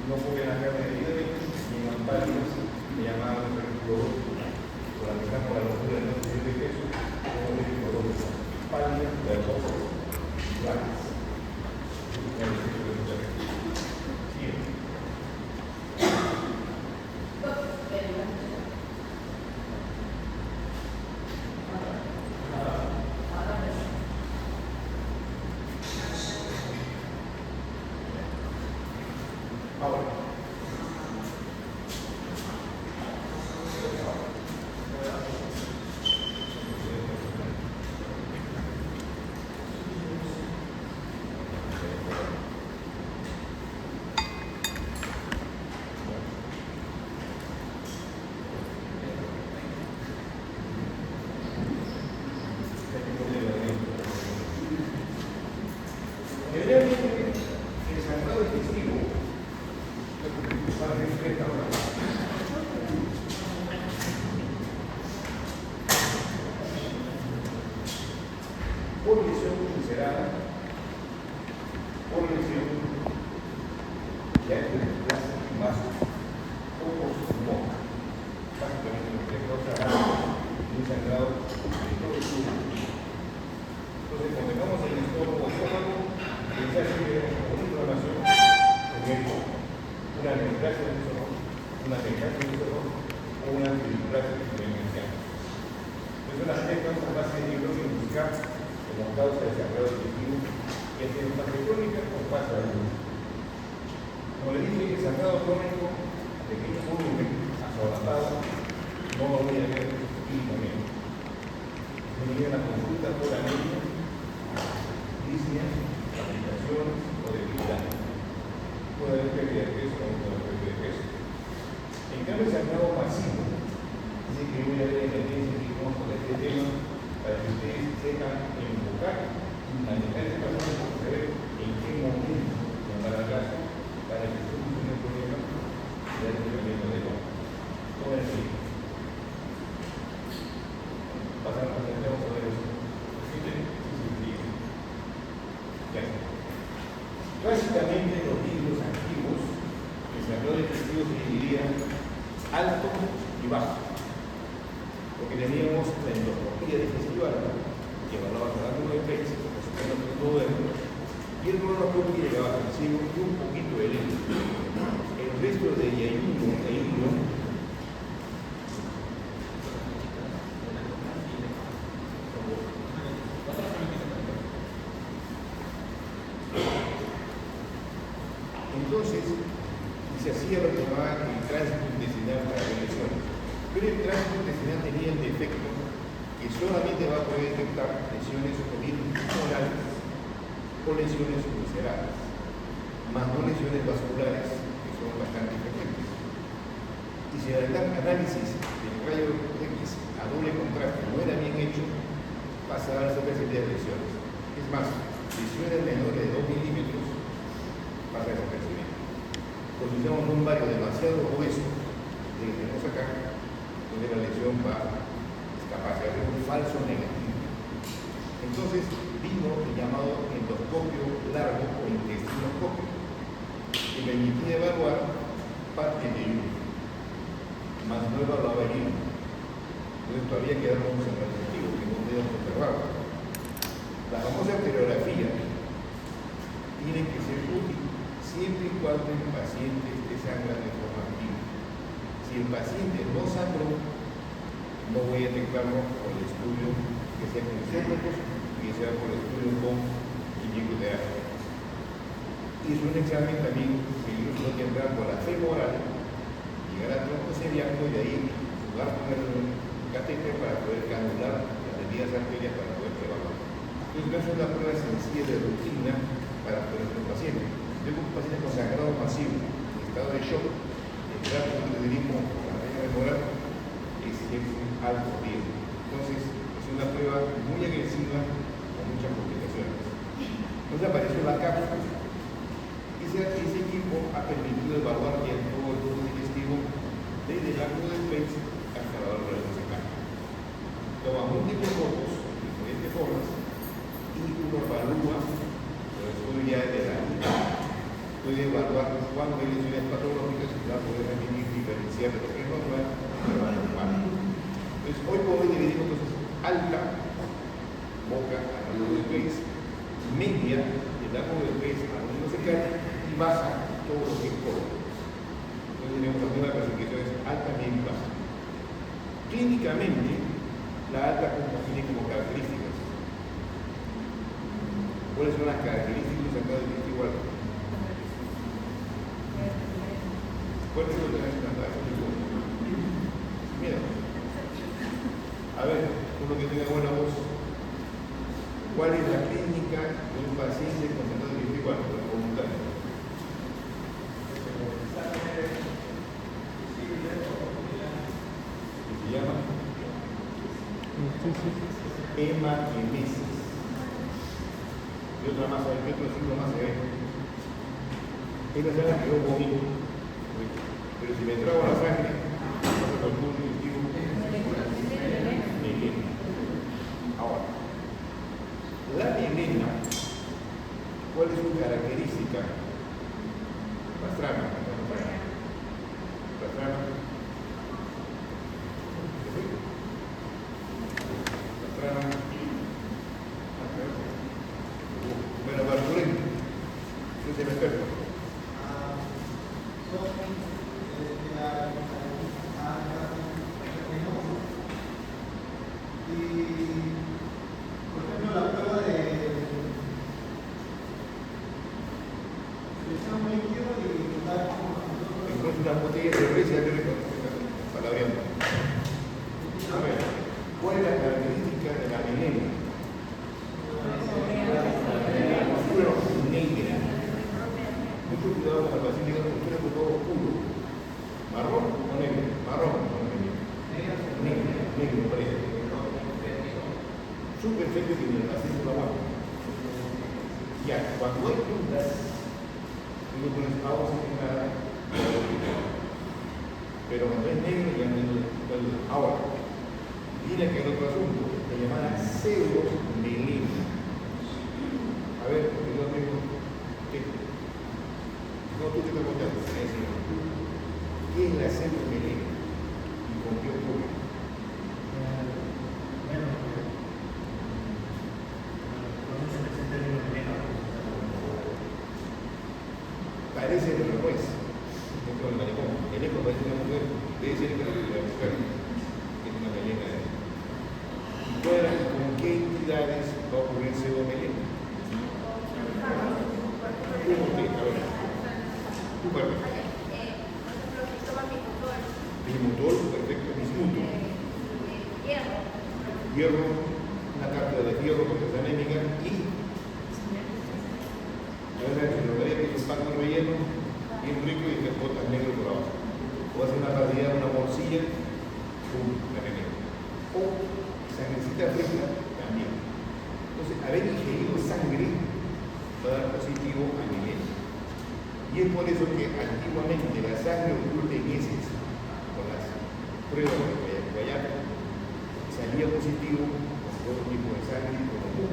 no comen la carne debidamente, ni más pálidas, me llamaban por ejemplo, por la mitad por la locura de no de queso, como de colores pálidas, verdosas, blancas. Por lesión ulcerada, por lesión ya de plástico más o por moca. Básicamente lo que causa un sangrado de todo el cuerpo. Entonces, cuando tengamos el estómago, pensar que tenemos una inflamación con esto, una neoplasia del estómago, una neoplasia del estómago o una neoplasia del. Entonces, las tres causas básicas de neuroclínica buscar como causa de sangrado digestivo, que es en fase crónica o fase aguda. Como le dije, el sangrado crónico, pequeño volumen, asolapado, no lo voy a ver clínicamente. Se me viene la consulta por anemia, disnea, palpitación o debilidad. Puede haber pérdida de peso o no puede haber pérdida de peso. En cambio, el sangrado pasivo, dice que voy a ver emergencia y vamos con este tema para que ustedes sepan enfocar a diferentes personas para saber en qué momento llamar a casa para que se solucione el problema y el tratamiento de todo. Todo es así. Pasamos a ver eso. Básicamente los libros antiguos, el sangrado digestivo se dividía alto y bajo. Porque teníamos la endoscopía digestiva, que evaluaba cada uno de peces, por supuesto que todo eso, y el colonoscopio llegaba al ciego y un poquito de hilo. El resto de hilo e hilo entonces se hacía lo que llamaba el tránsito intestinal para las lesiones. Pero el tránsito intestinal tenía el defecto que solamente va a poder detectar lesiones orales o lesiones ulceradas, más no lesiones vasculares, que son bastante frecuentes. Y si el análisis del rayo X a doble contraste no era bien hecho, pasa a darse presencia de lesiones. Es más, lesiones menores de 2 milímetros pasa a desapercibir. Pues si usamos un barrio demasiado grueso, que tenemos acá, donde la lesión va capaz de hacer un falso negativo. Entonces vino el llamado endoscopio largo o intestinoscopio, que permitía evaluar parte del hilo, más no evaluaba el hilo. Entonces todavía quedamos en el objetivo que no podíamos observar. La famosa arteriografía tiene que ser útil siempre y cuando el paciente esté sangrando de forma activa. Si el paciente no sangró, no voy a detectarlo por el estudio que sea con isótopos y que sea por el estudio con quimioterapia. Y es un examen también que no tendrá por la femoral, llegar al tronco celiaco y de ahí jugar con el catéter para poder canular las medidas arterias para poder evaluar. Entonces, no es una prueba sencilla de rutina para poder hacer un paciente. Yo tengo un paciente con sangrado masivo, en estado de shock, el gráfico que le dirigimos por la vena femoral es alto riesgo. Entonces, es una prueba muy agresiva con muchas complicaciones. Entonces apareció la cápsula. Ese equipo ha permitido evaluar bien todo el tubo digestivo desde el ángulo del pez hasta la válvula de desencaje. Toma múltiples fotos de diferentes formas y uno evalúa, pero esto ya es de la puede evaluar cuándo hay lesiones patológicas alta, boca al nódulo del pez, media del nódulo del pez al nódulo fecal y baja todo lo que es colon. Entonces tenemos la primera clasificación es alta, media y baja. Clínicamente, la alta tiene como características. ¿Cuáles son las características acá del testigo alto? ¿Cuáles son las características? Mira. A ver, uno que tenga buena voz. ¿Cuál es la clínica de un paciente con síndrome de testigo alto? La voluntaria. ¿Qué se llama? Hematemesis. Y otra más, a ver, ¿qué otro signo más se ve? Esta es la que yo vomito. Pero si me trago la sangre, pasa por el punto digestivo. Melena. Ahora, la melena, ¿cuál es su característica? Pastrana. Pastrana. Bueno, Barturín, ¿qué se me experto? Entonces una botella de cerveza que palabreando. A ver, ¿cuál es la característica de la melena? Negra. Mucho cuidado con el paciente que no quiere todo oscuro. ¿Marrón o negro? Marrón o negro. Negro, parece. Súper efecto que el paciente lo aguanta. Ya, cuando hay dudas, uno pone pausa y nada. Pero cuando es negro ya no hay duda. Ahora, viene aquí el otro asunto, la llamada pseudomelena. A ver, porque yo tengo. ¿Qué? No, tú te estás contando. ¿Qué es la pseudomelena? ¿Y con qué ocurre? Parece que no es. Dentro del malecón. El eco parece una mujer. Debe ser que la mujer tiene una melena. ¿Y con qué entidades va a ocurrir pseudomelena? Bismutol, perfecto, bismuto. Hierro, una cápsula de hierro porque es anémica y la verdad que lo vería que es un pan relleno bien rico y que botas negro por abajo. O hacer una partida, una bolsilla, pum, la veneno. O sangrecita fresca también. Entonces, haber ingerido sangre va a dar positivo a melena. Y es por eso que antiguamente la sangre oculta en heces, con las pruebas de Guayana, salía positivo con todo tipo de sangre y con humor.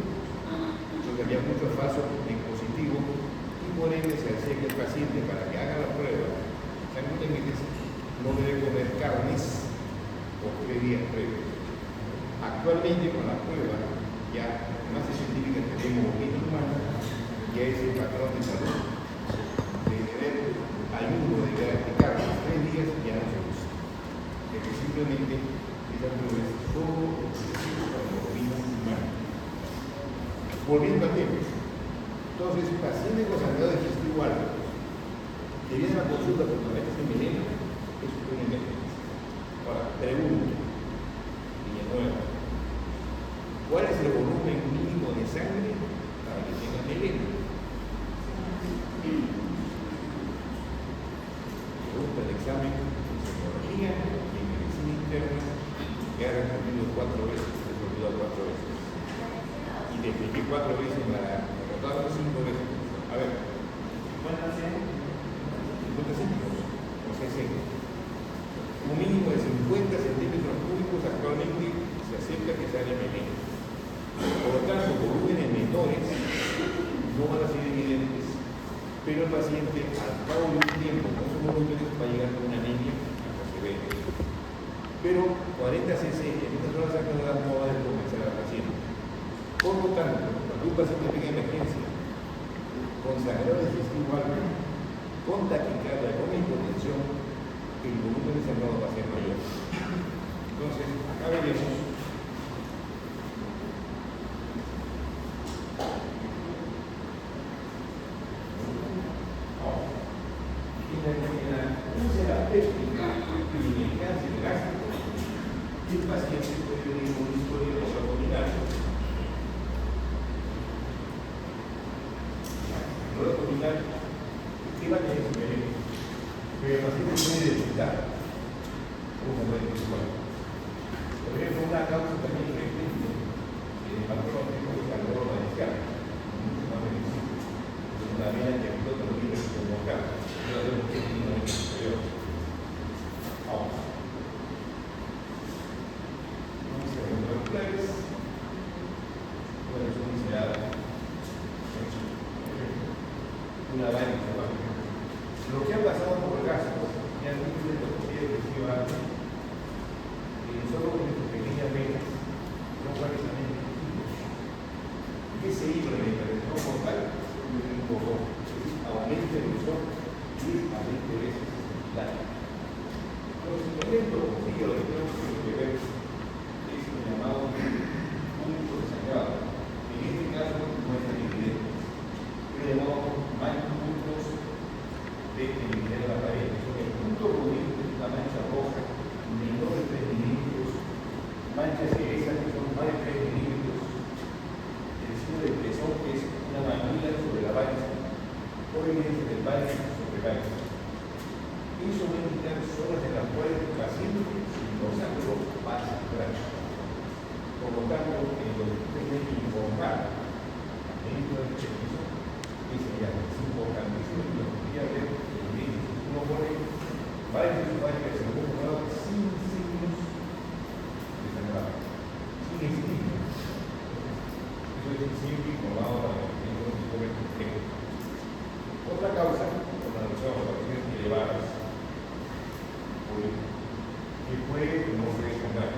Entonces había muchos vasos en positivo y por ende se hacía que el paciente, para que haga la prueba, sangre en heces, no debe comer carnes por 3 días previos. Actualmente con la prueba ya más científica que tenemos en humanos, ya es el patrón de salud. De tener ayuno de carne 3 días ya no se usa. De que simplemente esa prueba es solo para los organismos humanos. Volviendo al tema. Entonces, pacientes con sangrado digestivo alto que vienen a la consulta por diabetes en melena, es un invento. Ahora, pregunto, Villanueva, ¿cuál es el volumen mínimo de sangre para que tenga melena? Pregunta el examen de psicología y en medicina interna que ha respondido 4 veces, respondido 4 veces. Y te expliqué 4 veces para anotarlo 5 veces. A ver. ¿50 centímetros? O 60. Un mínimo de 50 centímetros cúbicos actualmente se acepta que sea de melena. Por lo tanto, volúmenes menores no van a ser evidentes, pero el paciente al cabo de un tiempo con esos volúmenes va a llegar con una anemia hasta se ve. Pero 40 cc en una sola sangre no va a comenzar Por lo tanto, cuando un paciente tenga emergencia con sangrado digestivo alto, con taquicardia, con hipotensión, el volumen de sangrado va a ser mayor. Entonces, acá veremos en la úlcera péptica y en el cáncer gástrico, el paciente puede venir con un historia de abdominal. El abdominal, ¿qué va a tener su veneno? Pero el paciente puede detectar como puede visual. Por ejemplo, una causa también frecuente en el patrón es el calor radical, mucho más beneficio. Es una vena que explota los libros como acá. Yo veo que tiene un exterior. Vamos a ver los plaques. Bueno, son miseradas. Una vaina que va. Lo que ha pasado por el gasto, ya no es lo que quiere decir antes, solo con estas pequeñas venas, no prácticamente. ¿Qué se hizo en la intervención mortal? Un poco. Aumenta el grosor 10 a 20 veces la. Entonces, con esto, lo que tenemos que ver es el llamado punto de sangrado. En este caso, no es tan evidente. Lo llamamos puntos de eliminar la pared. El punto rodillo es una mancha roja menor de 3 milímetros, manchas cerezas que son más de 3 milímetros, el signo de presión que es una manila sobre la varice, o evidencia del varice sobre varice. Eso va a indicar zonas en las cuales el paciente, si no sangró, va a sangrar. Por lo tanto, en lo que usted tiene que informar dentro del servicio, es importantísimo y lo que quería ver el vídeo. Uno pone varios usuarios que se han comprobado sin signos de sangrado, sin estigmas. Eso es siempre informado para que tenga un informe completo. Otra causa, con la reducción de pacientes elevadas, que puede o no puede sangrar.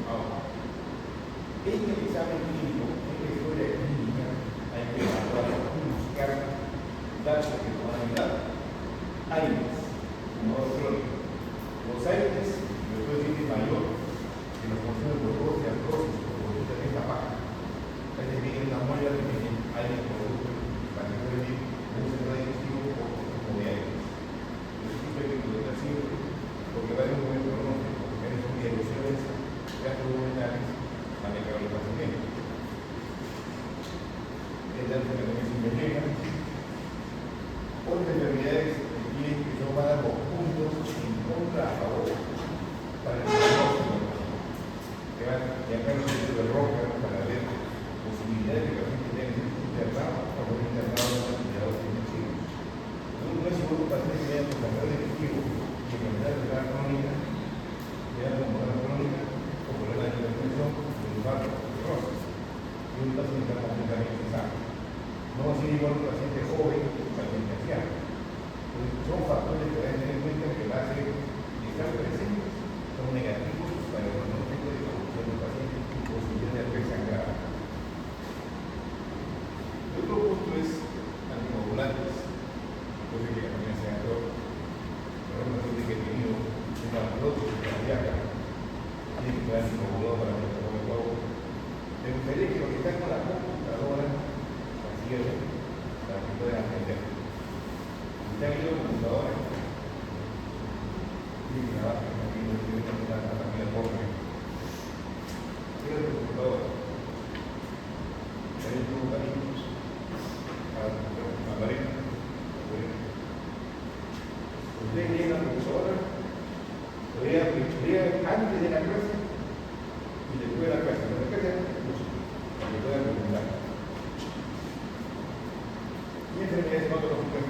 Ahora, en el examen clínico, en la historia clínica, hay que evaluar y buscar datos que nos van a ayudar. AINES, modo crónico. Los AINES, después de que es mayor, que nos consumen por dos de artrosis o por dos de esta paja. Es decir, en una muela que tiene AINES por producto para que pueda vivir un centro digestivo o como de AINES. Eso sí hay que controlar porque va a haber un momento pronóstico, porque hay son erosiones gastrointestinales a mejorar el paciente. Estas enfermedades invejegan. Otras enfermedades que no van a dar los puntos en contra a favor para el diagnóstico. Y acá nos dice de roca para ver posibilidades de que la gente tenga que ser internado o no internado en los cuidados intensivos. No es seguro un paciente que haya contaminado digestivo y enfermedad renal crónica, ya como la crónica o problema de hipertensión, de infarto, de cirrosis. Y un paciente está completamente sano. No va a ser igual un paciente joven que un paciente anciano. Son factores que deben tener en cuenta que la hacen estar presentes. Son negativos para el pronóstico de evolución del paciente y posibilidad de resangrar. El otro punto es anticoagulantes. Después de que la familia sea peor, por ejemplo, gente que ha tenido una prótesis cardíaca, tiene que estar anticoagulado para que no me coagule. Me gustaría que los que están con la computadora para que puedan atender. ¿Está aquí la computadora? Sí, nada, aquí no tiene una familia pobre. ¿Qué es la computadora? Hay un cariños para la pareja. Usted lee la computadora, lea antes de la clase y después de la clase. No se quede para que puedan preguntar. ¿Y enfermedades patológicas?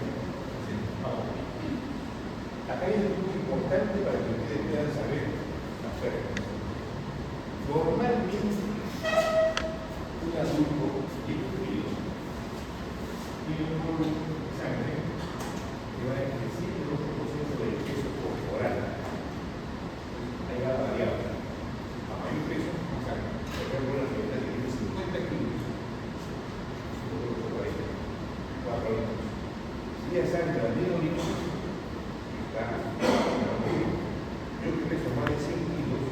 Acá hay un punto importante para que ustedes puedan saber hacer. Normalmente, un adulto excluido tiene un volumen de sangre que va entre 7 y 12% del peso corporal. Ahí va variable. A mayor media sangre al medio litro, está yo que peso más de 100 kilos,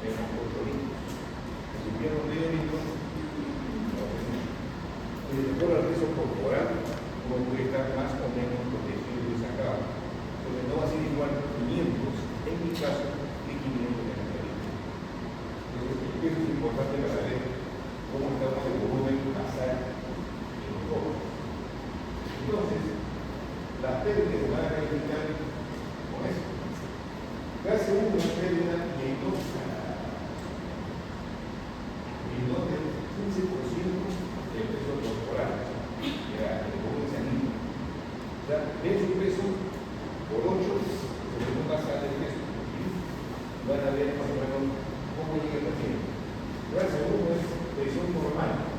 tengo 8 litros. Si pierdo medio litro, y de acuerdo al peso corporal, uno puede estar más o menos protegido y sacado. Porque no va a ser igual 500, en mi caso, que 500 de la litros. Entonces, eso es importante para saber cómo estamos de volumen basal en los ojos. Entonces, las pérdidas se van a calificar con eso. Clase 1 es pérdida mienosa, del 15% del peso corporal, el volumen sanguíneo. O sea, ven su peso por 8, el volumen basal del peso. Van a ver más o menos cómo llega el paciente. Clase 1 es presión normal.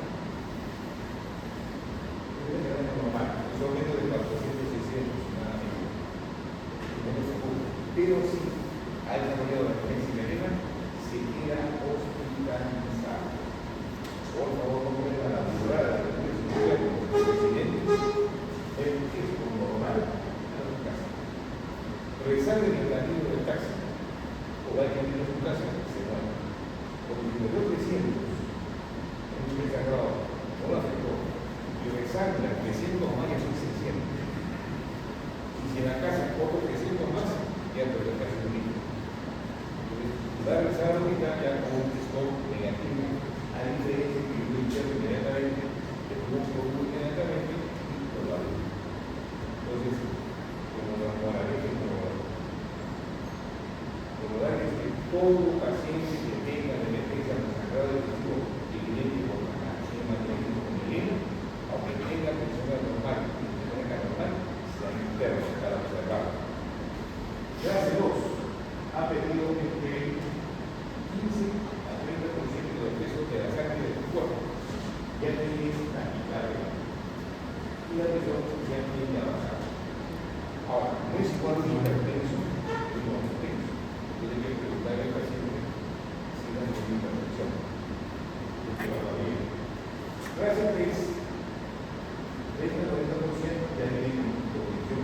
Normal, son menos de 400, 600, nada menos. Pero si ha desarrollado la experiencia italiana, se queda hospitalizado. Por favor, no pongan la durada de los residentes el tiempo normal a su casa. Revisar el mecanismo del taxi o va a ir a su casa, se muere. Porque si me dio 300, en un mes sagrado, no lo afectó. Y resalta 300 más ya son 600. Y si en la casa otros 300 más, ya perdió casi un mil. Entonces, va a regresar ahorita ya con un stock negativo, a diferencia que yo interno inmediatamente, que tuvo un stock inmediatamente y lo va a ver. Entonces, como la moraleja es como dar es que todo paciente que tenga de emergencia con sangrado digestivo epidémico con acción magnético con melena, aunque tenga persona normal y persona normal, sea interno para observar. Clase 2 ha perdido entre 15 a 30% del peso de la sangre de tu cuerpo. Ya tienes taquicardia y la presión ya tiende a bajar. Ahora, no es igual un hipertenso que un hipertenso. Tiene que preguntarle al paciente si no es una hipertensión. Clase 3 30 al 40% ya tiene hipotensión,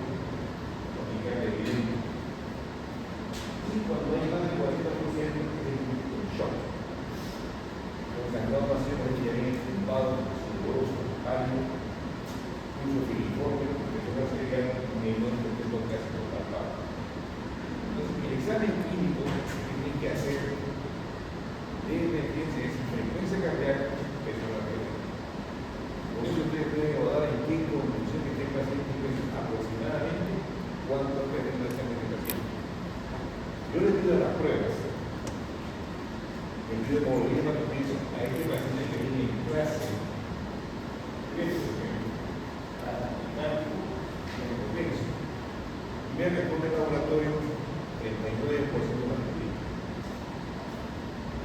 taquicardia evidente. Y cuando hay más del 40% es un shock. Los sangrados pacientes ya vienen tumbados, sudorosos, pálidos, mucho filiforme, personas que quedan menos de peso casi total. Entonces, el examen clínico que tienen que hacer de emergencia es frecuencia cardíaca, peso cardíaco. Por eso ustedes pueden evaluar en qué condición que esté el paciente, aproximadamente cuánto perdió la sangre del paciente. Yo les pido las pruebas. El hemograma hematocrito a este paciente que viene en clase 3, y me responde el laboratorio 39% hematocrito.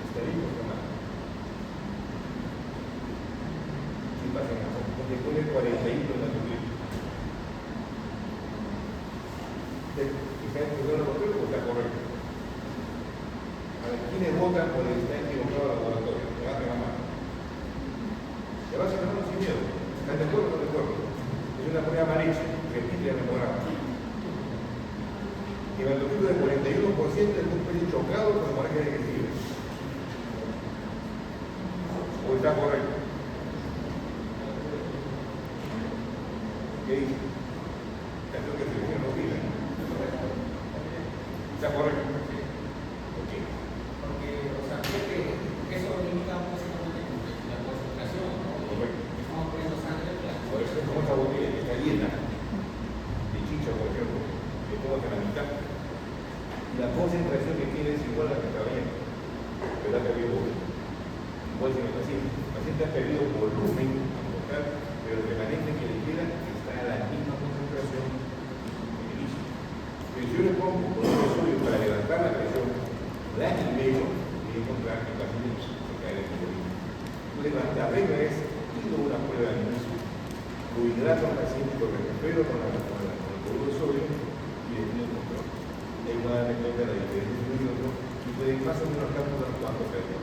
¿Está bien o está mal? ¿Qué pasa en eso? Porque pone 41 hematocrito. ¿Está en el laboratorio o está correcto? ¿Quiénes votan por el está equivocado al laboratorio? Levante la mano. Levante la mano sin miedo. ¿Están de acuerdo o no de acuerdo? Es una prueba amarilla. Repite el memorama. El hematocrito del 41% es un pez chocado con hemorragia digestiva. ¿O está correcto? ¿Qué dice? Creo que se no pide. ¿Está correcto? La concentración que tiene es igual a la que está bien, pero ha perdido volumen. Igual si el paciente ha perdido volumen total, pero el remanente que le queda está a la misma concentración que el inicio. Pero si yo le pongo con un sodio para levantar la presión, la nivel y encontrar que el paciente se cae en el volumen. Entonces la regla es, pido una prueba al inicio, lo hidrato al paciente, lo recupero con el cloruro de sodio y después el control. Hay una cuenta de la diferencia de uno y otro y pueden más o menos calcular cuánto perdió.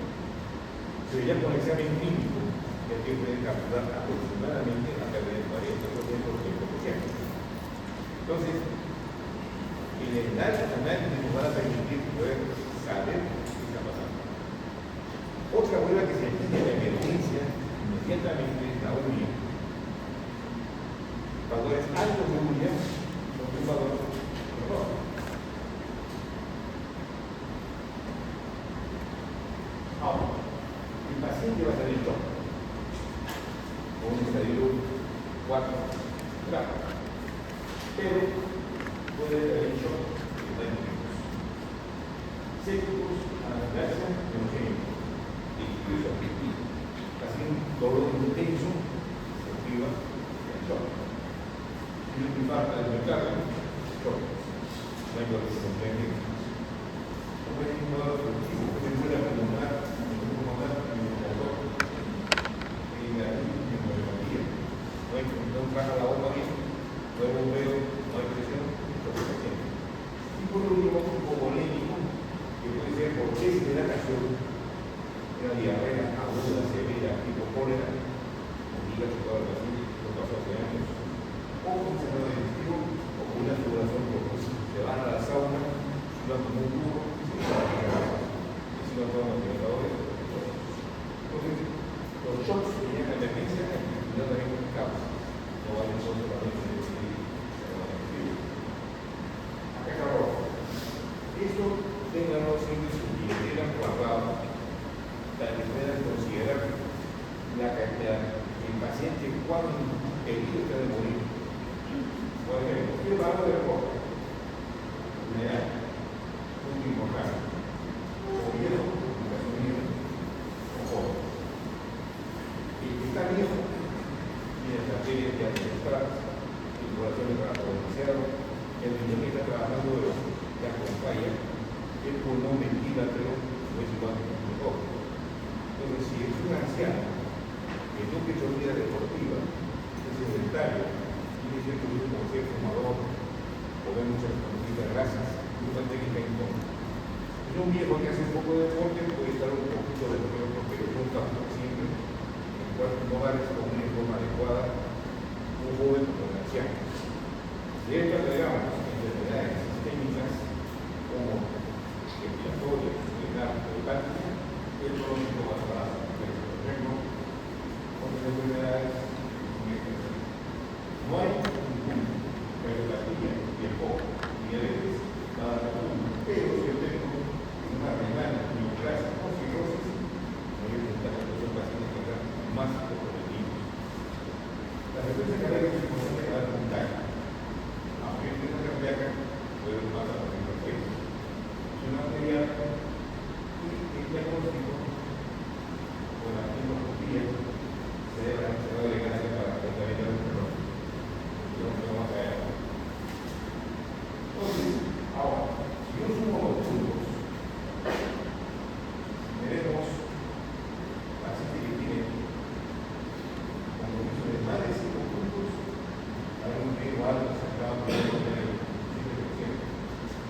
Pero ya con el examen clínico, ya que pueden calcular aproximadamente a perder el 40% del tiempo que sea. Entonces, en el análisis nos van a permitir poder saber qué está pasando. Otra prueba que se entiende en la emergencia, inmediatamente la URI. Valores altos de URI son un valor menor. Ahora, el paciente va a salir shock con un estadio 4 grados, pero puede haber shock en 20 minutos. Sépticos a la gracia de los géneros, incluso casi un dolor intenso, se activa el shock. Y un infarto del miocardio, shock. No hay dolor que se comprende. No puede ir un dolor productivo, puede ser la pulmonar, no traga la bomba bien, no hay bombeo, no hay presión, lo que se siente. Y por último, un poco polémico, que puede ser por deshidratación, una diarrea aguda, severa, tipo cólera, o diga que todo el paciente lo pasó hace años, o un sangrado digestivo, o una sudoración profunda. Se van a la sauna, sudan como un burro, y se van a la casa, y se van todos los generadores. Entonces, los shocks que llegan a emergencia, no también con causa. No vale solo para decidir. Acá está rojo. Esto ténganlo siempre en su billetera guardado para que puedan considerar la cantidad del paciente cuán herido está de morir. Por ejemplo, ¿qué valor de rojo? Una edad, muy importante. O viejo, o joven. El que está viejo tiene las arterias que administrar, circulación para demasiado, el niño que está trabajando ya con falla, el pulmón ventila, pero no es igual que un joven. Entonces, si es un anciano que nunca ha hecho vida deportiva, es sedentario, tiene cierto grupo como ser fumador, o ve muchas grasas, mucha técnica en contra. Y un viejo que hace un poco de deporte puede estar un poquito de peor, pero nunca por siempre. No va a responder de forma adecuada un joven como un anciano. Si a esto agregamos enfermedades sistémicas como respiratorias, renal o hepática, el pronóstico va a estar bajo. Por ejemplo, otras enfermedades no hay un punto, pero la pilla y el poco y a veces va a dar un punto. Pero si yo tengo una renal, neoplasia o cirrosis, no voy a intentar que los pacientes tengan más comprometidos. La frecuencia cardíaca es importante para dar contacto. Aunque en una cardíaca puede pasar por ejemplo una arterial y el diagnóstico con la endoscopía se debe agregar para tratamiento del dolor. Entonces vamos a ver. Entonces, ahora, si yo sumo los puntos, veremos paciente que tiene compromiso de más de 5 puntos, hay un riesgo alto sacado por el 7%,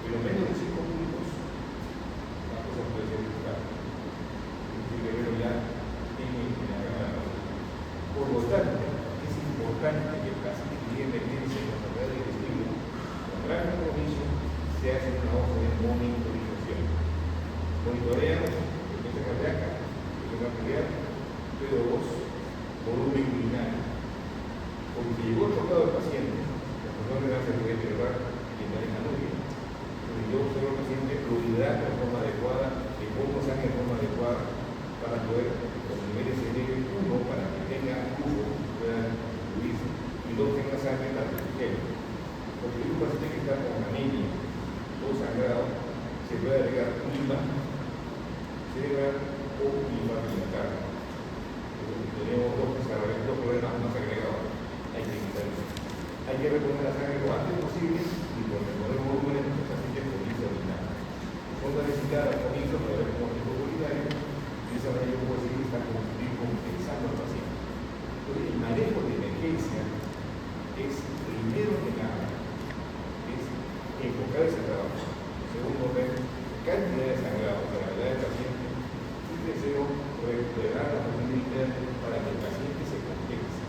pero menos de 5 puntos, la cosa puede ser buscada. Inclusive verlo ya en la cámara. Por lo tanto, es importante que el paciente que tiene emergencia en la enfermedad digestiva, con gran compromiso, se hace una hoja de monitorización. Monitoreamos frecuencia cardíaca, presión arterial, PO2, volumen urinario. Porque si llegó chocado el paciente, la persona renal se puede deteriorar y entrar en anuria. Entonces yo observo al paciente, lo hidrata de forma adecuada, le pongo sangre de forma adecuada para poder los niveles se eleven, uno, para que tenga flujo, pueda fluirse, y dos, tenga sangre para que se quede. Porque un paciente que está con anemia o sangrado, se puede agregar un imán cerebral o un infarto miocardio. Tenemos dos problemas más agregados. Hay que quitar eso. Hay que reponer la sangre lo antes posible y por reponer volúmenes los pacientes comienza a orinar. Son necesitadas al comienzo para ver cómo es el urinario y esa manera yo puedo decir que está compensando al paciente. Entonces, el manejo de emergencia es primero que nada, es enfocar ese trabajo. Segundo, ver cantidad de sangrado, gravedad del paciente y tercero, recuperar la posibilidad para que el paciente se compense.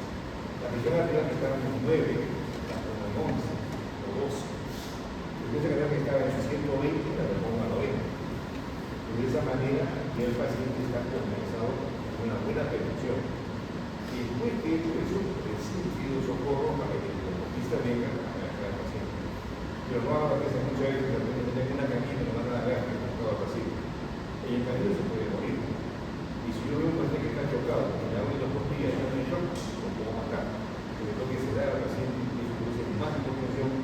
La presión arterial que está en 9, está como en 11 o manera ya el paciente está comenzado con una buena perfusión. Y después que he hecho eso, recién pido socorro para que el deportista venga a manejar al paciente. Pero no haga que muchas veces cuando tengo una camilla no van a dar que no todo paciente. En el camino se puede morir. Y si yo veo un paciente que está chocado, y la única costilla está en shock, lo puedo matar. Porque tengo que sedar al paciente y eso produce más hipotensión,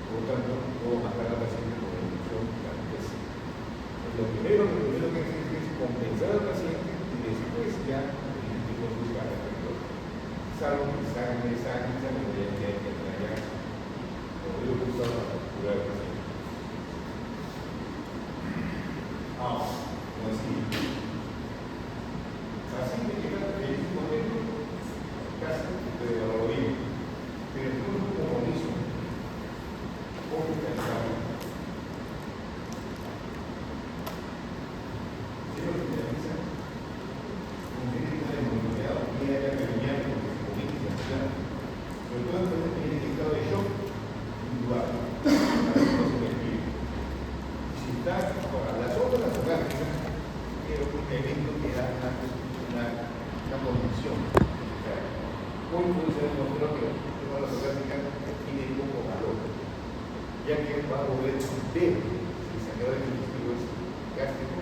por lo tanto, puedo matar al paciente con la inducción de anestesia. Lo primero que hacer es compensar al paciente y después ya consultar al doctor. Salvo que sangre, ya hay que traer como digo, usado para curar al paciente. Ahora, como así, paciente que está feliz y contento, casi puede valorarlo bien, pero no es un compromiso hospitalizado. Si no lo finaliza, un médico de monitoreado, tiene que terminar con que se comunique y se aclara. Sobre todo el paciente tiene que estar de shock, indudable, para que no se me olvide. Si está, ahora, las otras orgánicas, es un elemento que da una condición. O sea, hoy puede ser demostrado que una de las orgánicas tiene poco valor, ya que va a poder ver si el sangrado digestivo es gástrico,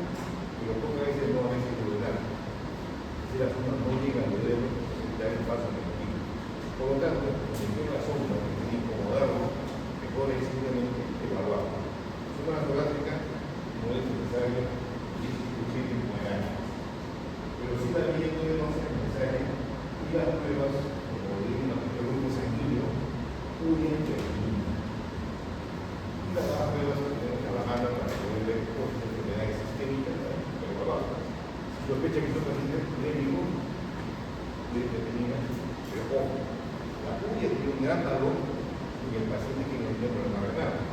pero pocas veces no a veces duodenal. Si la forma no llega al duodeno, se da el paso negativo. Por lo tanto, si tiene la sombra que tiene que incomodarlo, mejor es simplemente evaluar. Si una orgánica no es necesario discutir con el año. Pero sí también podemos ser necesarias y las pruebas, como digo, nuestro grupo sanguíneo, unen y las pruebas que tenemos a la mano para poder ver otras enfermedades sistémicas para evaluar. Si sospecha que son pacientes polémicos, determina, pero ojo, la uña tiene un gran valor porque el paciente tiene un problema renal.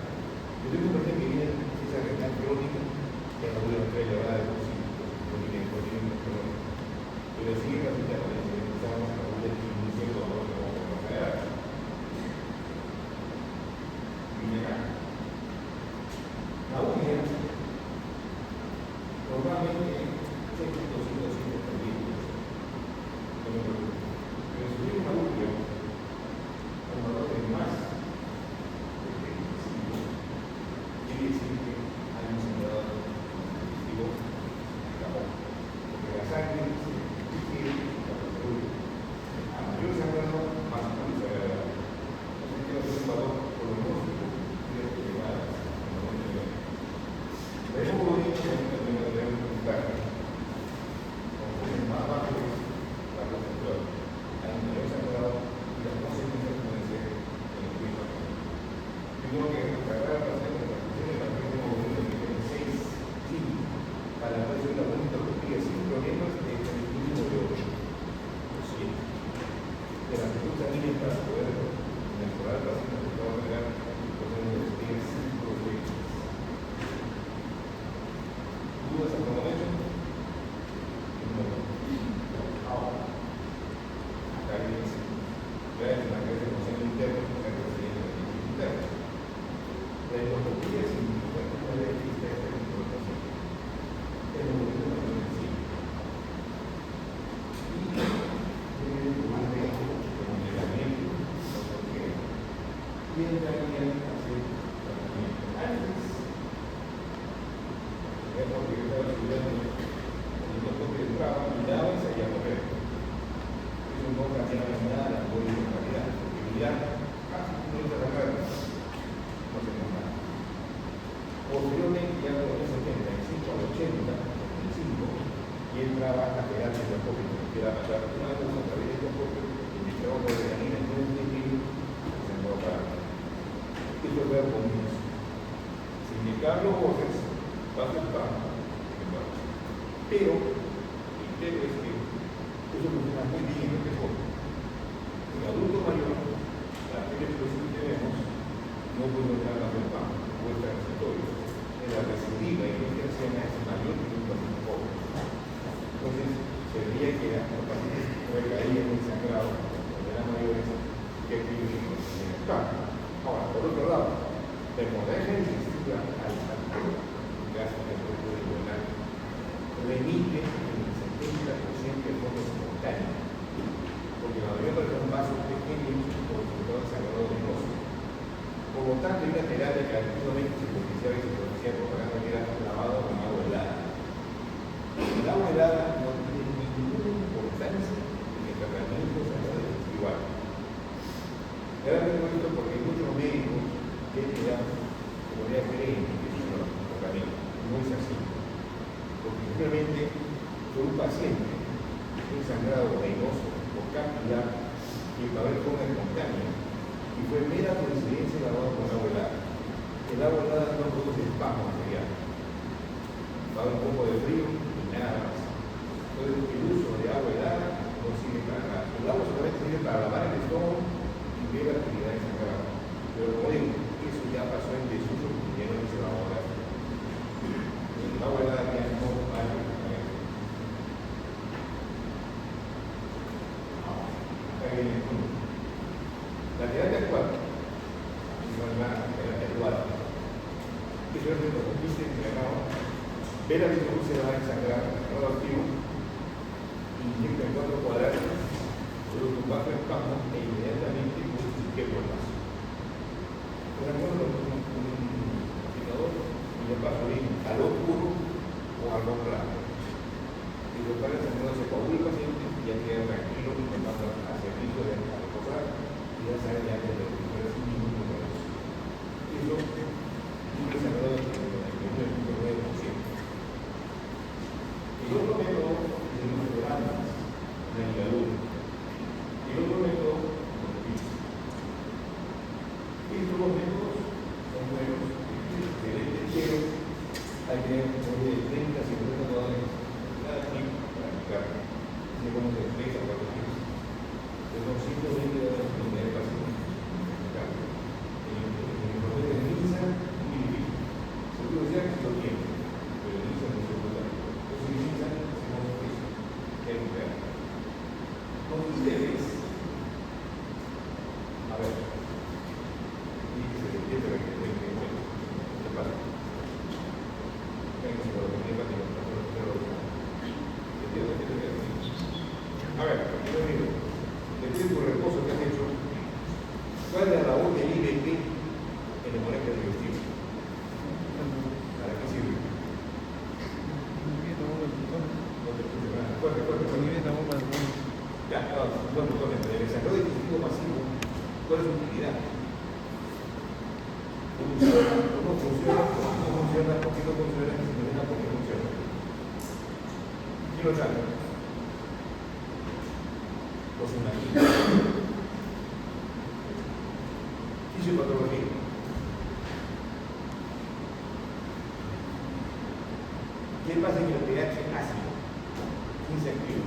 Yo tengo un paciente que viene con insuficiencia renal crónica, que la uña está elevada de por sí, pero sigue capitando, necesitamos la uña que inicia el dolor que vamos a generar. La uña normalmente es 250 milímetros. Pero si hay una uña con valor de más de 25, quiere decir que hay un sangrado digestivo en la boca. Porque la sangre se digiere por la salud. A mayor sangrado, más pulso agradable. Entonces tiene que ser un valor cronológico y elevado. La hemoglobina también la debemos preguntar. Conforme más bajo es la concentración, hay un mayor sangrado y las consecuencias pueden ser en el mismo. Tengo que destacar la transfusión de la hemoglobina que tiene 6, 5, para la presión de la única costilla sin problemas es el mínimo de 8. Sí. De la presión sanguínea para poder mejorar la presión de la general, podemos decir 5 o 6. ¿Dudas hasta el momento? No. Ahora, acá dice, ya es una clase de conocimiento interno, una clase de conocimiento interno. La endoscopía significa que una vez que está esta información, es lo que tenemos que decir. Y debe tomar riesgo como entrenamiento, porque tiene que hacer tratamiento antes. Es porque yo estaba estudiando el doctor que entraba, miraba y salía a correr. Eso no cambiaba nada, no hay calidad, porque mirar, no está la cara, no hacemos nada. Posteriormente, ya en los 75 al 80, 75, y entraba a terapia de apoyo, que era pasar una cosa a través de apoyo, y me quedaba con la niña en un sentido, y se me va a parar. Eso fue al comienzo. Sin indicar los voces, va a ser pero el tema es que eso funciona muy bien en el deporte. En el adulto mayor, la expresión que tenemos no puede entrar a la PAM o el transitorio. En la recidiva y la anciana es mayor que un paciente joven. Entonces, se veía que los pacientes recaían en el sangrado cuando eran mayores que aquellos que no tenían cambio. Ahora, por otro lado, la hemorragia digestiva al gasto que se puede donar remite el 70% de fondos espontáneos, porque la mayoría son vasos pequeños por el resultado sagrado del negocio. Por lo tanto, hay una terapia que antiguamente se potenciaba y se producía propaganda que era lavado con agua helada. El agua helada no tiene ninguna importancia en el tratamiento sagrado igual. Ahora tengo esto porque hay muchos médicos que ya creen que es un tratamiento. No es así. Porque simplemente por un paciente un sangrado venoso o capilar que va a haber forma espontánea y fue mera coincidencia el lavado con agua helada. El agua helada no produce espasmo material. Va a haber un poco de frío y nada más. Entonces el uso de agua helada no sirve para nada. El agua solamente sirve para lavar el estómago y ver la actividad de sangrado. Pero como digo, eso ya pasó en desuso y ya no se va a ahora. El agua helada ya no vale. La terapia actual, eso es lo que consiste en ver la distribución de la sangrar, el activo, inyecta en 4 cuadrados, produce un bajo espasmo e inmediatamente multiplique por más. Por ejemplo, un aplicador y le paso bien a lo puro o a lo claro. Y lo cual el sangrado se coagula el paciente y ya queda tranquilo y me pasa a servicio de reposar y ya sabe ya que le recupera sin ningún problema. Eso un sangrado del 99.9%. El otro método es el uso de armas, la ligadura. Y el otro método, los pisos. Estos dos métodos son buenos, excelentes, pero hay que tener de 30 a 50 dólares cada kit para aplicar. Así como se expresa para los kits. Son 120 dólares por unidad de paciente. En el proceso de MINSA, muy difícil. Seguro sea que se lo tiene, pero el MINSA no se lo da. Entonces, en MINSA hacemos eso, que es un pedazo. Entonces, ustedes, a ver, y se entiende que ¿qué pasa? Venga, se lo tenía para que a ver, yo digo, después de tu reposo que has hecho, ¿cuál es la labor del IBP en el manejo del vestido? ¿Para qué sirve? No te escucho nada. Fuerte. Ya, dos botones. El desarrollo del dispositivo masivo, ¿cuál es su utilidad? ¿Cómo funciona? ¿Por qué no funciona? Si no funciona, ¿por qué funciona? ¿Quién lo sabe? Pues imagina. Fisiopatología. ¿Qué pasa en el pH ácido? ¿Quién se activa?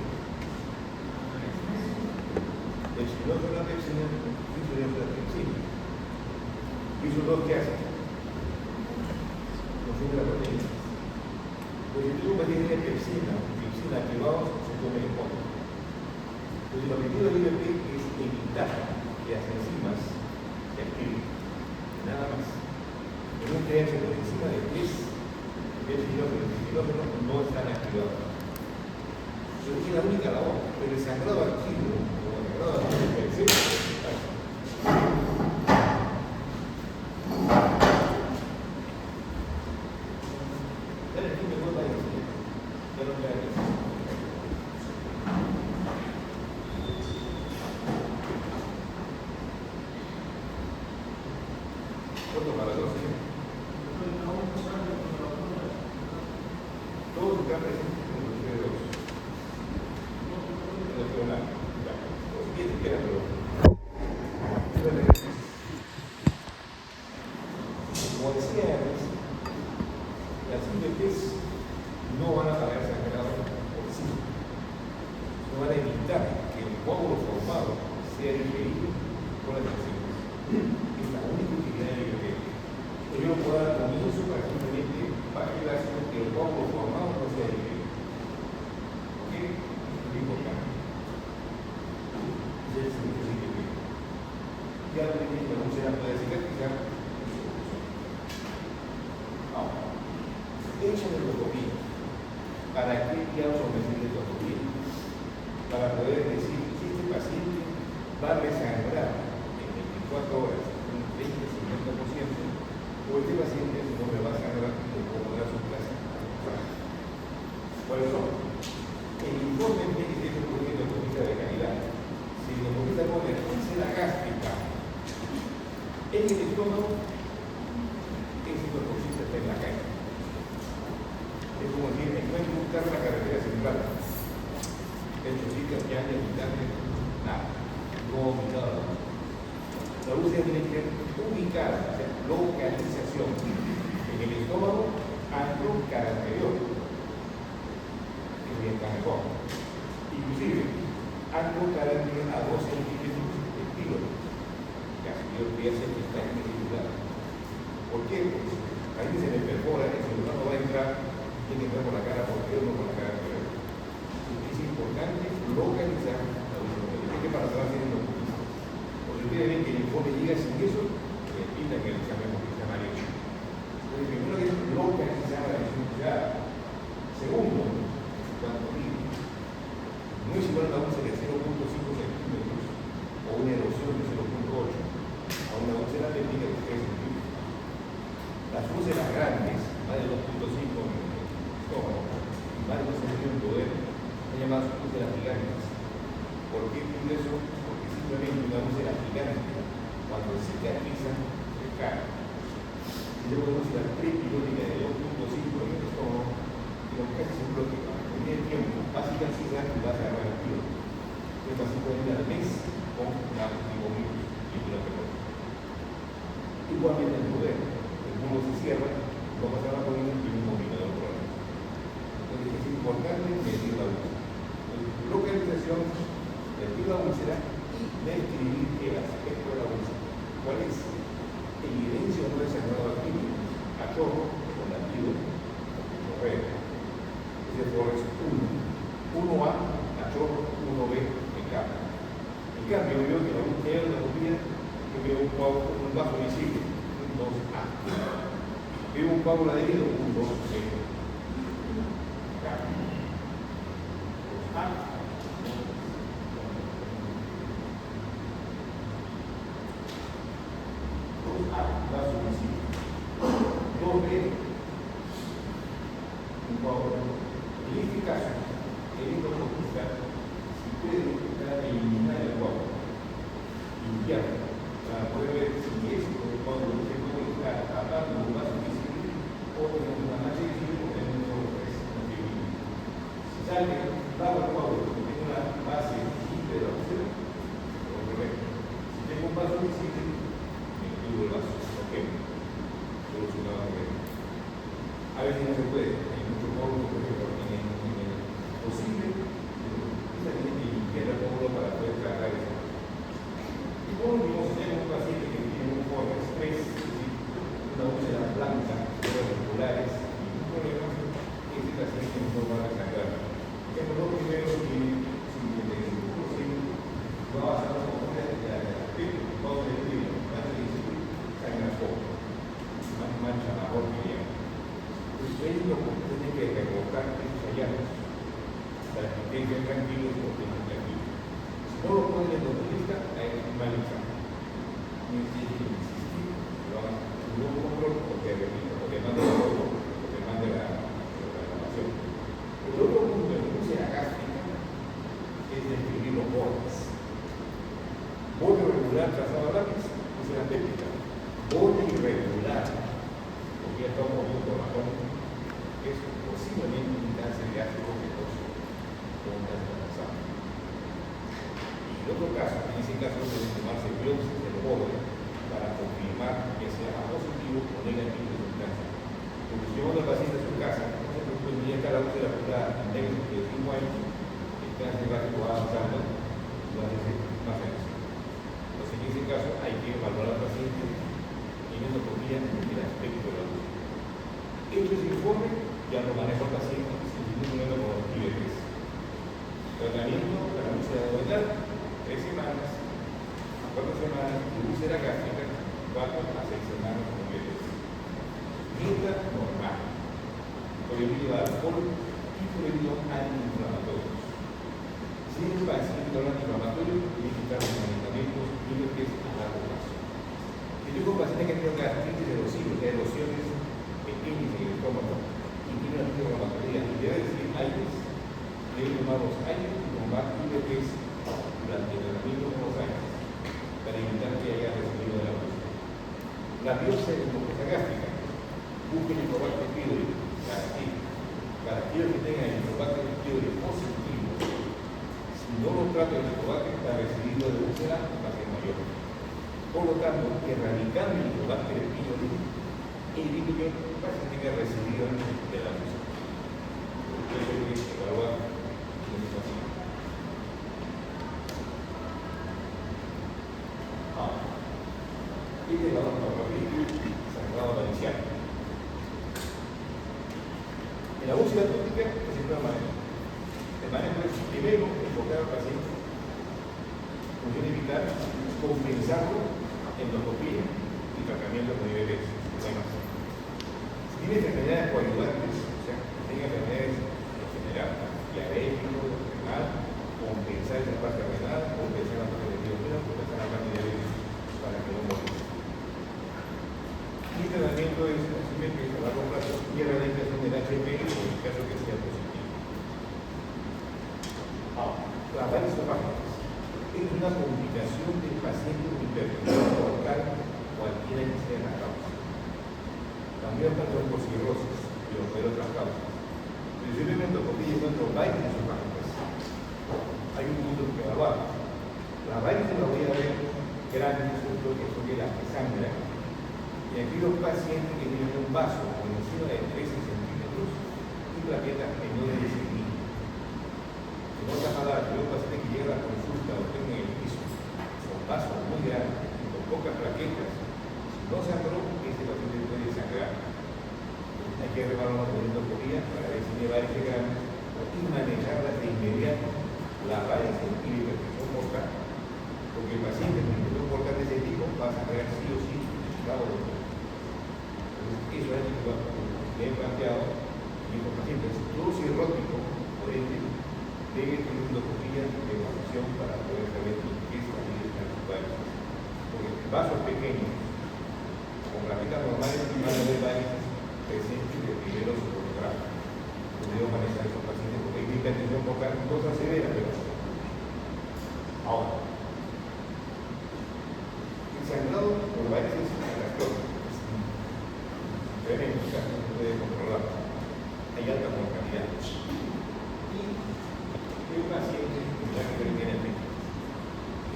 El silógeno de la pepsina, el silógeno de la pepsina. ¿Y esos dos qué hacen? Consume la proteína. Pues si tú tienes pepsina activados, se come el fondo. Entonces, el objetivo del IBP es evitar que las enzimas se activen. Nada más. En un pH por encima de 3, el silógeno no están activados. Eso es la única labor, pero el sangrado activo, como el sangrado activo del cerebro, dale el tiempo de vuelta ahí, ya no queda aquí. ¿Cuánto para las 12? Todos están presentes en los ustedes dos. Como decía antes, las IBPs no van a pagar sangrado por sí, no van a evitar que el coágulo formado sea digerido por las enzimas. Es la única utilidad del IBP. Yo no puedo dar comienzo para simplemente bajar el ácido que el coágulo formado no sea digerido. ¿Ok? Es muy importante. Ya se me dice que ya no tiene que funcionar puede cicatrizar. Ahora, hecha endoscopía para que o este paciente no me va a sangrar o cómo era su clase. ¿Cuáles son? El informe tiene que ser un poquito de calidad. Si nos comienza a poner úlcera gástrica en el estómago, ese cuerpocito está en la calle. Es como decir, encuentro un carro en la carretera central. El chocito ya hay nada. No ubicado. La úlcera tiene que ser ubicada, o sea, localización en el estómago anterocara anterior. Es bien mejor. Inclusive, anterocara anterior a 2 centímetros de estilo. Casi yo voy a hacer que está en ese lugar. ¿Por qué? Porque ahí se me perfora, el cirujano va a entrar, tiene que entrar por la cara posterior, no por la cara anterior. Es importante localizar la úlcera. ¿Qué para atrás tienen los puntos? Porque ustedes ven que el informe llega sin eso, que pinta que el examen se llama hecho. Entonces, primero que es localizar la dificultad. Segundo, cuando mide, no es igual a una úlcera de 0.5 centímetros o una erosión de 0.8 a una úlcera técnica de 3 centímetros. Las úlceras grandes, más de 2.5 en el estómago, más de 2 centímetros en poder, son llamadas úlceras gigantes. ¿Por qué pide eso? Porque simplemente una úlcera gigante, cuando cicatriza, se cae. Y luego una úlcera prepirótica de 2.5 en el estómago, pero casi seguro que cuando termine el tiempo va a cicatrizar y va a agarrar el tiro. El paciente va a ir al mes con una antigomitis y una pelota. Igualmente el poder, el mundo se cierra, va a pasar a la colina y un combinador por ahí. Entonces es importante medir la úlcera. Localización, medir la úlcera y describir el aspecto de la úlcera. ¿Cuál es? Evidencia o no de sangrado activo, a chorro o latido, correcto. Ese es 1. 1A, a chorro, 1B, en cambio. En cambio, veo que la úlcera de la bombilla, yo veo un vaso visible, un 2A. Veo un coágulo adherido, un 2B. Cambio. 2A. 2A, vaso visible. 2B, un coágulo. En este caso, el endoscopista, si puede eliminar el coágulo, limpiarlo, para poder ver si es un coágulo que puede estar tapando un vaso visible o en una mancha visible o en un solo tres. Si sale bajo el coágulo que tiene una base visible de la úlcera, lo correcto. Si tengo un vaso visible, me incluyo el vaso. Ok, solucionado correcto. A veces no se puede, hay muchos coágulos que posible, esta tiene que limpiar el coágulo para poder tratar eso. Y por último, si tenemos un paciente que tiene un forma de estrés, una úlcera blanca, regulares, ningún problema, ese paciente no va a sangrar. Tenemos dos primeros que 55% va a pasar como una de las aspectos, vamos a decir, más de 17, sangra poco, más mancha mejor que digamos. Entonces, es lo que usted tiene que recortar esos hallazgos para que estén tranquilos y estén tranquilos. Si no lo ponen en el endoscopista, hay un mal examen. No existe insistir, lo hagan un nuevo control o que repita, o que mande la foto, o que mande la reclamación. El otro punto de úlcera gástrica es describir los bordes. Borde regular trazado a lápiz, úlcera péptica. Borde irregular, porque ya estamos viendo marrón, es posiblemente un cáncer gástrico venoso. Y en otro caso, en ese caso debe tomarse biopsia del borde para confirmar que sea positivo o negativo de sustancia. Porque si yo mando al paciente a su casa, no se preocupe, ya está la úlcera pura negro de 5 años, el cáncer gástrico va avanzando y va a ser más agresivo. Entonces, en ese caso hay que evaluar al paciente en endoscopía en el aspecto de la úlcera. Hecho ese informe, ya lo maneja el paciente sin ningún problema con los niveles. Tratamiento para la úlcera abdominal, 3 semanas, 4 semanas, y úlcera gástrica, 4 a 6 semanas con niveles. Dieta normal, prohibido alcohol y prohibido antiinflamatorios. Si el paciente habla antiinflamatorio, tiene que quitar los medicamentos límites a largo plazo. tengo un paciente que tiene gastritis erosiva, que erosiones pequeñas en el estómago, y tiene una fibromatología, y debe decir aires, debe tomar los aires y tomar IBPs durante el tratamiento de los aires, para evitar que haya recibido de la luz. La biopsia de mucosa gástrica, busquen el Helicobacter pylori, para aquellos que tengan el Helicobacter pylori positivo, si no lo trata el Helicobacter, está recibido de úlcera, va a ser mayor. Por lo tanto, erradicando el Helicobacter pylori, evite que el paciente tenga recibido de la luz. Eso es que evaluar en el paciente. Este es la norma Sangrado Valenciano. En la úlcera tópica es el manejo. El manejo es primero enfocar al paciente, función evitar, compensarlo, endoscopía y tratamiento con IBPs. No hay más. Si tiene enfermedades coagulantes, o sea, que tenga enfermedades en general, diabético, renal, compensar esa parte renal, compensar la parte de tiroideo, compensar la parte de diabetes para que no muera. Y el tratamiento es simplemente a largo plazo y la radicación del HP en el caso que sea positivo. Las varices esofágicas es una complicación del paciente con hipertensión portal, cualquiera que sea la causa. También pasa por cirrosis y por otras causas. Pero simplemente porque yo encuentro varices esofágicas, hay un punto que evaluar. Las varices las voy a ver grandes, porque son de las que sangran. Y aquí los pacientes que tienen un vaso por encima de 13 centímetros y plaquetas menores de 6 milímetros. Si no está nada, hay un paciente que llega a la consulta o tenga en el piso con vasos muy grandes y con pocas plaquetas, si no sangró, ese paciente puede sangrar. Hay que revaluar con endoscopía para ver si tiene varices grandes y manejarlas de inmediato, la varices y la hipertensión portal. Porque el paciente con hipertensión portal de ese tipo va a sangrar sí o sí, claro. Eso es lo que he planteado en estos pacientes. Todo cirrótico, por ende, debe tener endoscopía de evaluación para poder saber en qué estado están sus varices. Porque vasos pequeños, con plaquetas normales, van a haber varices presentes de primero sonografía. Debo manejar a esos pacientes porque hay hipertensión portal, cosa severa, pero ahora, el sangrado por varices es la causa. Tremendo, o sea, no se puede controlar. Hay alta mortalidad. Y el paciente tendrá que ver bien el médico.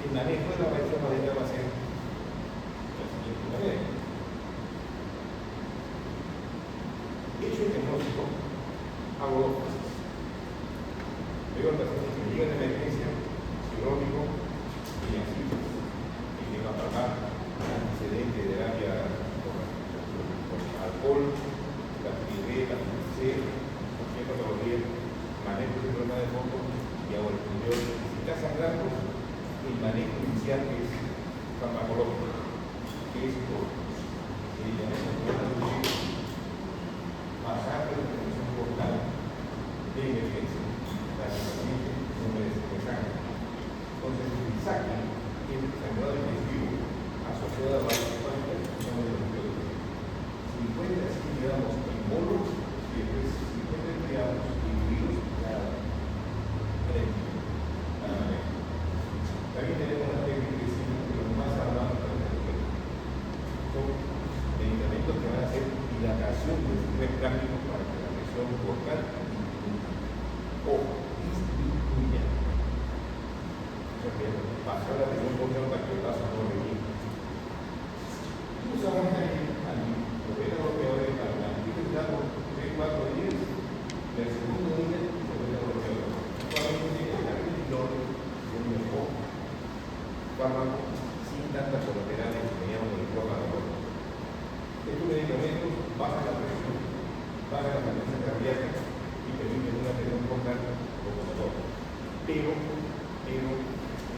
El manejo de la varices madera va a ser la siguiente manera. Hecho el diagnóstico, hago dos cosas. Veo al paciente que llega de emergencia, cirrótico y así, que llega a pagar antecedente de área alcohol, la TB, la C, cualquier patología, manejo de problema de fondo y hago el interior. Si está sangrando, el manejo inicial es farmacológico, que es por masaje de presión portal de emergencia, para que el paciente no merezca sangre. Entonces, el saque es sangrado digestivo asociado a varias cosas que son de los 50 así, digamos, en bolos y después 50 digamos, divididos cada frente. También tenemos una técnica que es lo más hablado de la técnica. Son medicamentos que van a hacer dilatación del sistema práctico para que la presión portal o disminuya. O sea que pasar la presión portal para que el vaso no reviente. Usamos también los peores para la actividad por 3-4 días, y el segundo día se vuelve a los peores. Probablemente el carrillo es un mejor fármaco sin tantas colaterales que teníamos en el programa. Estos medicamentos bajan la presión, bajan la frecuencia cardíaca y permiten una presión portal como todo. Pero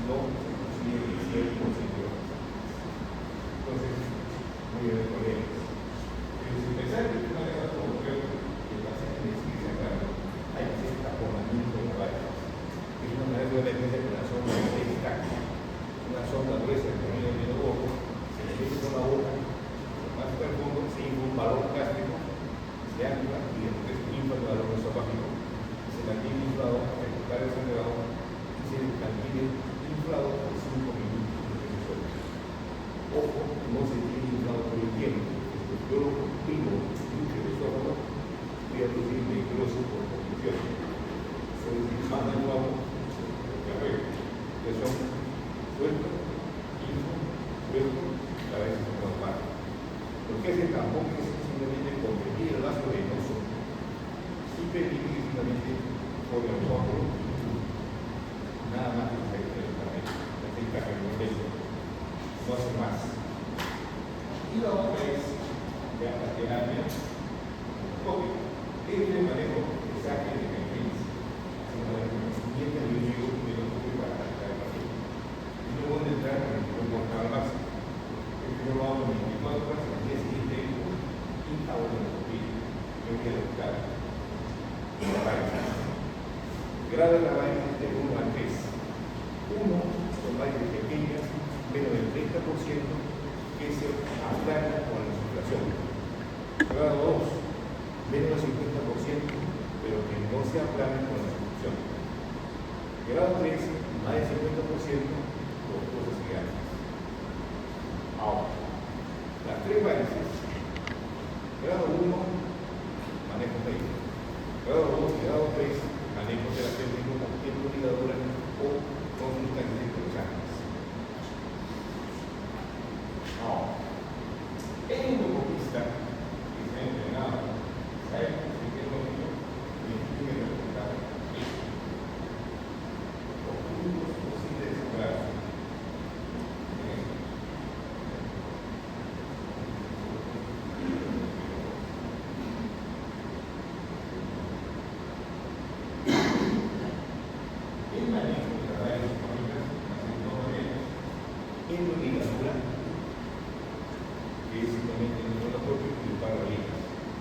no se consigue el 100%. Entonces, muy bien, colegas. Si pensar que una vez como creo que el paciente decide sacarlo, hay que hacer taponamiento de varices. Es una manera de emergencia con la sonda externa. Una sonda gruesa que viene del ojo, se le mete con la boca que hace tampoco es simplemente comprimir el vaso venoso y permite que simplemente forme un coágulo y nada más que se afecta el proceso, no hace más. Y la otra es ya la terapia tópica. Este manejo de saque de emergencia, siguiente al inicio de los estudios para tratar el paciente. Y luego de entrar en el comportamiento al máximo. Yo lo hago en 24 horas, al día siguiente y ahora en el COVID. Yo voy a buscar la vaina. Grado la vaina de 1 a 3. 1 son vainas pequeñas, menos del 30%, que se aplanan con la circulación. Grado 2, menos del 50%, pero que no se aplanan con la circulación. Grado 3, más del 50%, por cosas gigantes. Ahora, las tres varices, grado 1, manejo médico, grado 2 y grado 3, manejo terapéutico con tiempo de ligadura o con sustancias interesantes. Ahora, el endocopista que se ha entrenado, sabe que es lo mismo, y tiene que resultar los puntos posibles de separación. Endoligadura, que es simplemente no lo propio que el paro liga.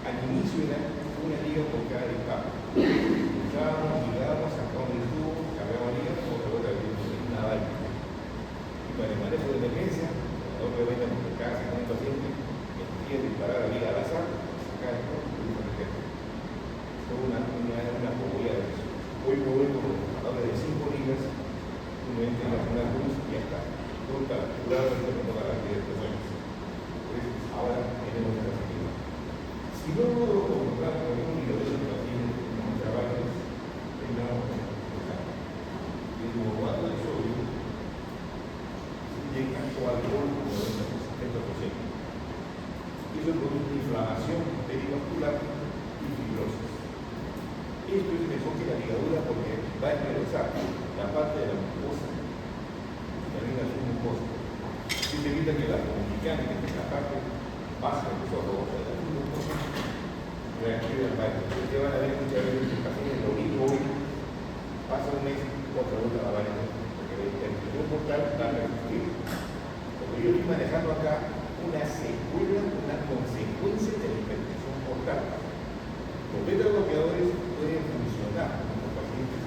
Al inicio era una liga por cada disparo. Ligábamos, sacábamos el tubo, cargábamos ligas, otra vez una vaina. Y para el manejo de emergencia, la otra vaina porque cada 50 pacientes decía disparar la liga al azar, sacar el tubo y proteger. Fue una comunidad de eso. Hoy por hoy, habla de 5 ligas, uno entra en la zona cruz y ya está. Calculado con toda la cantidad de personas. Entonces, ahora tenemos esta actividad. Si no logro comprar con un ligadero de pacientes como trabajos, tengamos que empezar. El borrato de sodio llega o alcohol como 70%. Y eso produce inflamación perivascular y fibrosis. Esto es mejor que la ligadura porque va a enderezar la parte de la mucosa. También es un costo. Si se evita que la comunicante, que es la parte básica de los ojos, de la mucosa, reactive al baño. Ustedes van a ver muchas veces que el paciente lo mismo hoy, pasa un mes, otra vuelta a la vaina, porque la intervención portal va a resistir. Porque yo estoy manejando acá una secuela, una consecuencia de la hipertensión portal. Los beta bloqueadores pueden funcionar en los pacientes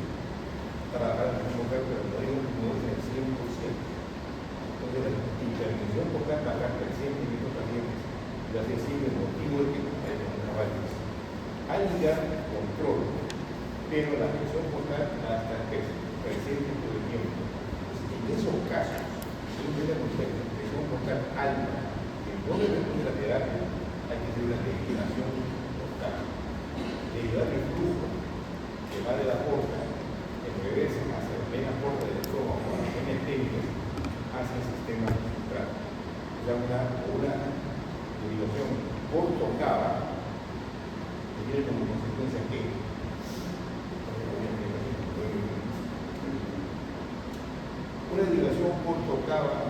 trabajar en el portal, pero no es el 100%. Entonces, la intervención portal va a estar presente en estos pacientes y la sensible el motivo de que hay una varices. Hay ya control, pero la presión portal va a estar presente todo el tiempo. Entonces, en esos casos, si uno tiene una presión portal alta, que no le responde la terapia, hay que hacer una defibrilación portal. Derivar el flujo que va de la porta regresa hacia la vena porta del estómago o las venas técnicas hacia el sistema central. O sea, una derivación portocava que tiene como consecuencia que una derivación portocava,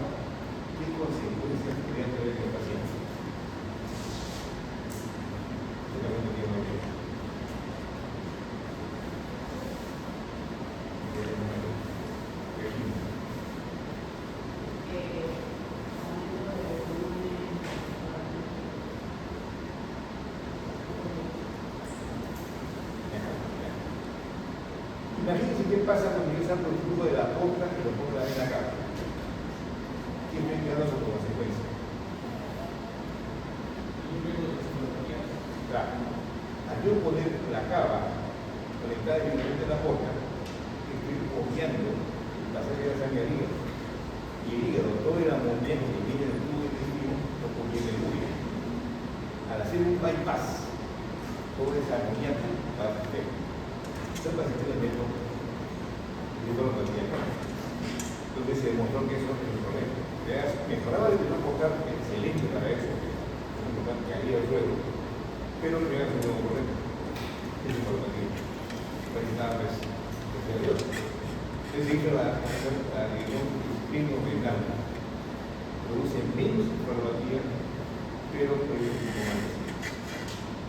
¿qué consecuencias podría tener en el paciente? Imagínense qué pasa cuando yo saco el flujo de la porta y lo pongo en la cava. ¿Qué me queda como consecuencia? Claro, al yo poner la cava conectada directamente a la porta, estoy obviando el pasaje de la sangre al hígado. Y el hígado, todo el amoníaco que viene del tubo intestino, lo conviene muy bien. Al hacer un bypass, todo ese amoníaco va al sistema. Entonces, el paciente le meto y todo lo que tenía acá. Entonces se demostró que eso es el problema. Mejoraba el presión portal, excelente para eso, es importante. pero no era su nuevo correcto. Eso fue lo que presentaba pues a Dios. Es decir, la religión cristiano-oriental produce menos informativa, pero produce más.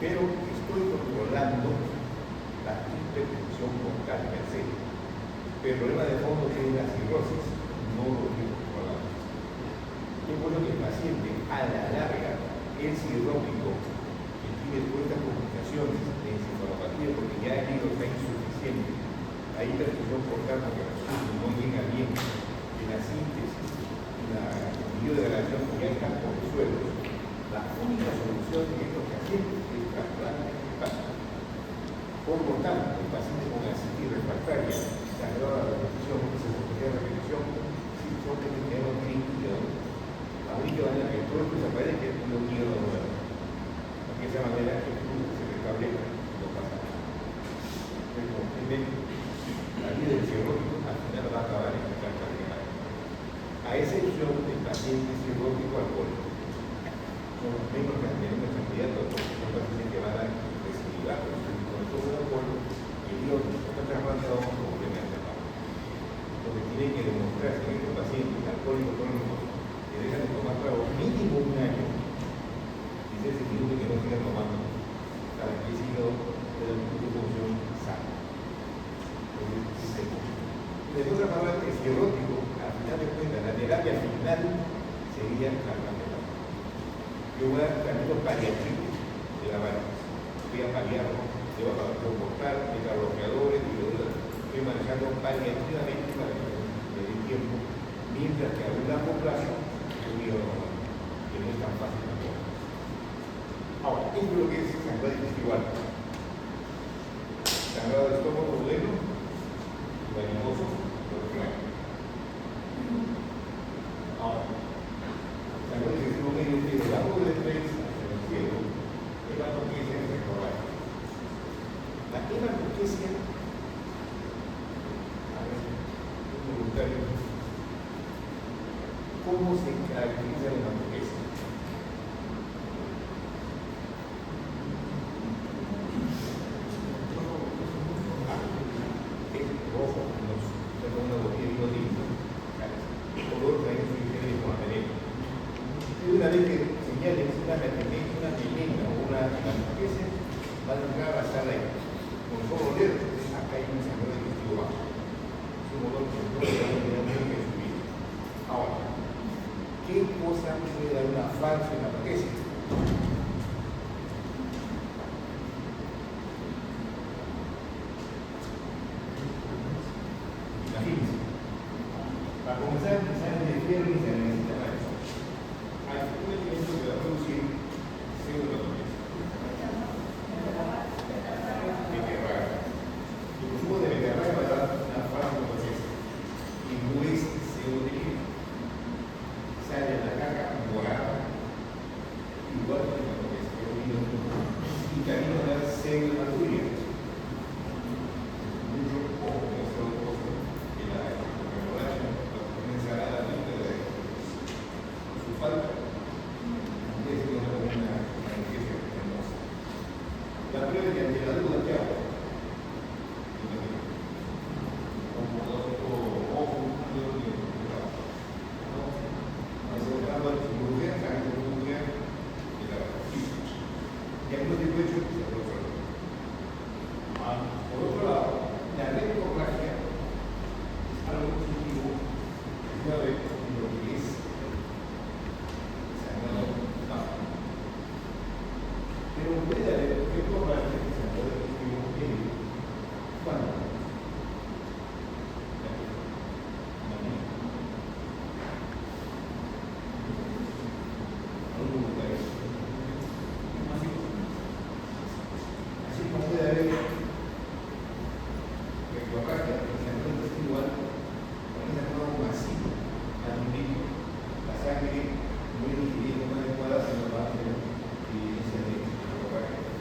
Pero estoy controlando la hipertensión portal per se. Pero el problema de fondo es la cirrosis, no lo estoy controlando. Es bueno que el paciente, a la larga, es cirrótico, que tiene todas estas complicaciones de encefalopatía, porque ya el hígado está insuficiente. La hipertensión portal, porque no llega bien, en la síntesis, el video de relación ya están por los suelos. La única solución de estos pacientes es trasplante hepático. Por lo tanto, el paciente con ascitis refractaria, sangrado a la repetición, se sometía a repetición, si son de que no tienen hígado, la única manera que todo esto se aparece es que un hígado nuevo. De esa manera, el flujo se restablece y no pasa nada. La vida del cirrótico al final va a acabar en la cancha renal, a excepción del paciente cirrótico alcohólico. Son menos candidatos, porque son pacientes que van a recidivar con todo el alcohol y el hígado está trasplantado como problema de trabajo. Entonces tiene que demostrarse que estos pacientes alcohólicos crónicos que dejan de tomar trago mínimo un año y se disminuye que no sigan tomando para que el hígado tenga una función sana. De otra palabra, el cirrótico, al final de cuentas, la terapia final sería la trasplante. Yo voy a tratamiento paliativo de la varices. Voy a paliarlo, le voy a soportar beta-bloqueadores y estoy manejando paliativamente para que me dé tiempo, mientras que a un largo plazo un hígado normal, que no es tan fácil tampoco. Ahora, ¿qué es lo que es sangrado intestinal? Sangrado de estómago duelo, vanimoso, lo reclamo. Ahora, sangrado intestinal medio que debajo del estrés hacia el cielo, hematoquesia en recordar. La hematoquesia, a ver, es voluntario. ¿Cómo se caracteriza la hematoquesia? Una vez que señalen una melena o una hematoquesia, van a entrar a la sala ahí. Con solo oler, acá hay un sangrado digestivo bajo. Es un olor que no se va a tener que subir. Ahora, ¿qué cosa puede dar una falsa hematoquesia? Imagínense. Para comenzar, el examen de fiebre y se necesita para eso. Hay un elemento que va a producir pseudohematoquesia. Beterraga. El consumo de beterraga va a dar una falsa hematoquesia. Y no es pseudodelirio. Sale a la caca morada, igual que la hematoquesia. Y también va a dar pseudohematuria. Mucho poco de pseudohematuria que la hemorragia, la ensalada de su falta. Es una hematoquesia hermosa. La prueba que ante la duda, ¿qué hago? Por otro lado, la retroplagia es algo positivo, es una vez lo que es sangrado bajo. Pero puede haber retroplagia que sangrado positivo medio. ¿Cuándo? Así como puede haber retroplagia, el sangrado intestinal, con el sangrado masivo, anemia, la sangre muy digerida, no adecuada, se nos va a hacer evidencia de retroplagia.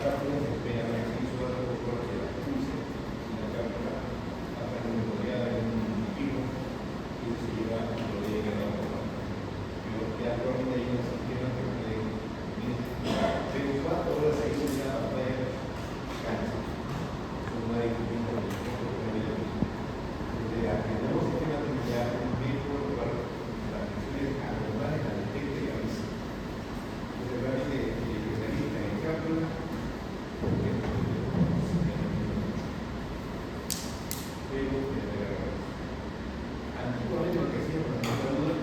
cápsula se espera que se hizo algo por que la pulse y la cápsula hasta que me podría dar un kilo y se lleva a lo de la boca. Pero ya actualmente hay una sistema que se usa todas las seis de la pantalla cáncer. Son más de 500 tenemos sistema de unidad médico para las lesiones anormales, la detecta y avisa. Entonces, realmente especialista en cápsula, pero antiguamente lo que hacíamos en la salud,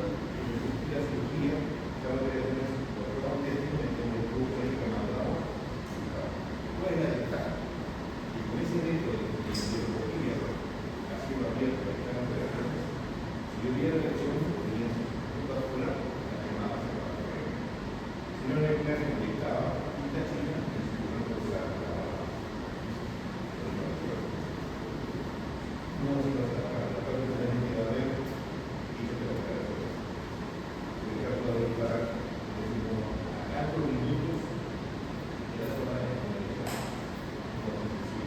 la cirugía, estaba de un destino en donde el producto es ganado. ¿Cuál es la ventaja? Y con ese método de cirugía, abierto a estar operaciones, si yo hubiera reacción, podría ser vascular, la quemada se va a correr. Si no era clase conectada, quinta chica, no se va a no se va a sacar, la parte de la gente va a ver y se va a quedar todo. El caso va a disparar a 4 minutos de la zona de comunicación. Entonces, sí,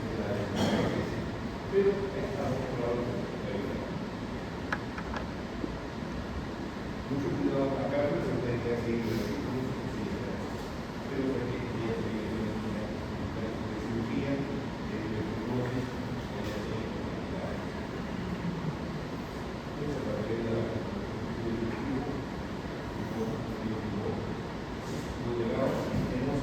es la de pero mucho cuidado acá, pero se puede quedar seguido de pero hay que ya se vive de cirugía, de fibrosis, esa parte de la lo legado tenemos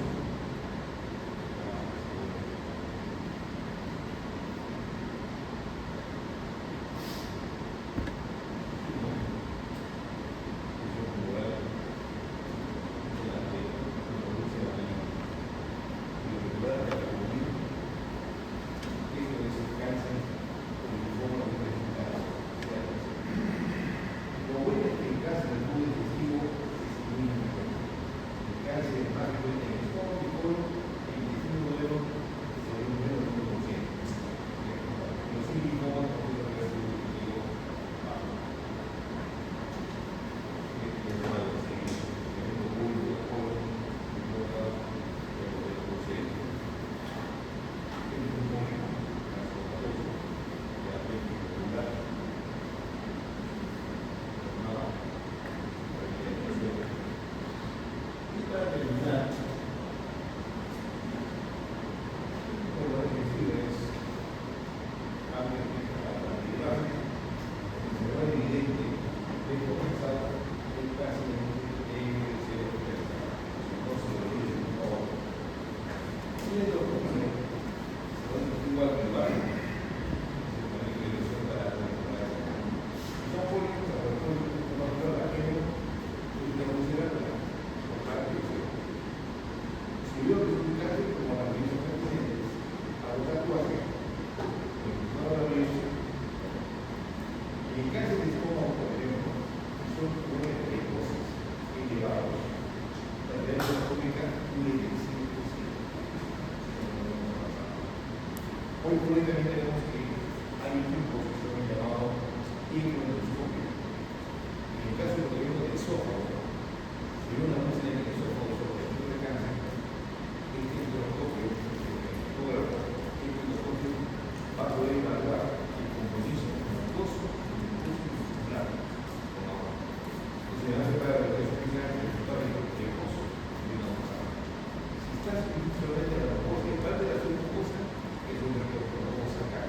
hoy por hoy también tenemos que hay un tipo que se llama llamado hipnoendoscopio. En el caso del gobierno del esófago, si una muestra en el esófago sobre el tipo de cáncer, este endoscopio, va a poder evaluar el compromiso mucoso y muscular con agua. Entonces, hace para lo que es un resultado precoz de una muestra. Si estás solamente a la mucosa, en parte de la submucosa, es un recurso que vamos a sacar.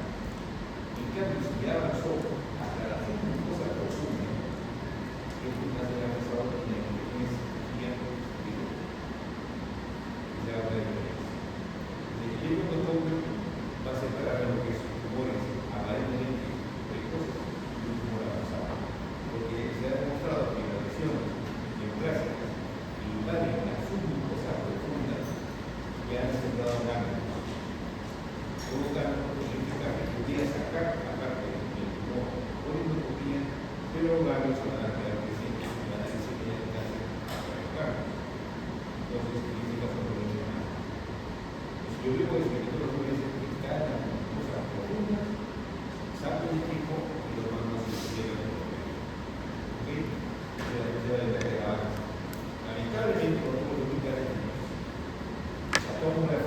En cambio, si ya avanzó hasta la submucosa profunda, es una de las personas en la que tienes guía y se habla de diferencia. El hipnoendoscopio va a separar lo que es tumores aparentemente precoces y un tumor avanzado. Porque se ha demostrado que las lesiones neoplásicas invaden las submucosas profundas que han centrado en ganglios. Por lo tanto, significa que podría sacar aparte del tumor por endoscopía, pero los ganglios van a quedar presentes y van a decir que ya cáncer para los ganglios. Entonces, en este caso, no lo mencionamos. Yo digo es que todos los jueces que están en las cosas profundas, saco un equipo y lo mando a su cielo. ¿Ok? Lamentablemente, por todo lo que hay, la tómbola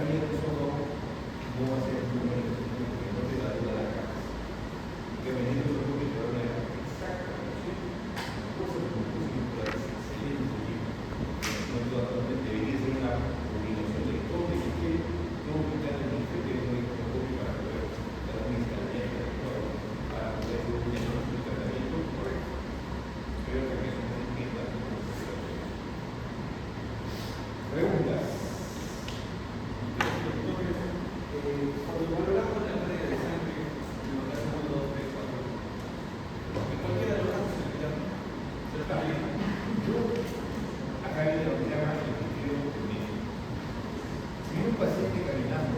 un paciente caminando,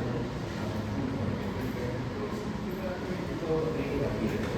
todo de la vida.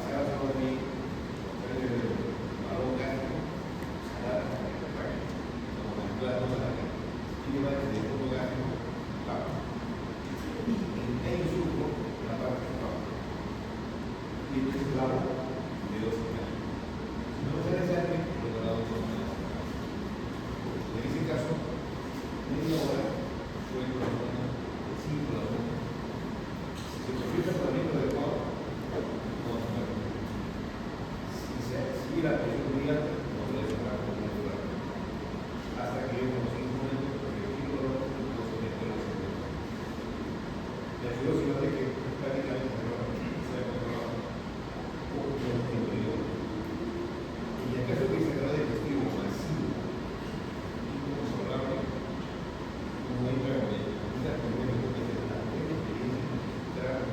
Gracias. tiene un clavo de 12 metros. Si no sale sangre, lo he dado 2 metros. En ese caso, media hora fue con la zona de 5 de la zona. Si se convierte en tratamiento adecuado, vamos a ver. Si se sigue la presión muy alta, no se le sacará con un lugar. Hasta que yo conocí un momento que el equipo de los 12 metros de la. La velocidad de que prácticamente se va a controlar por el interior. Y en el caso que se trata de testigo masivo, inconsolable, como entra con esta primera experiencia, entrar,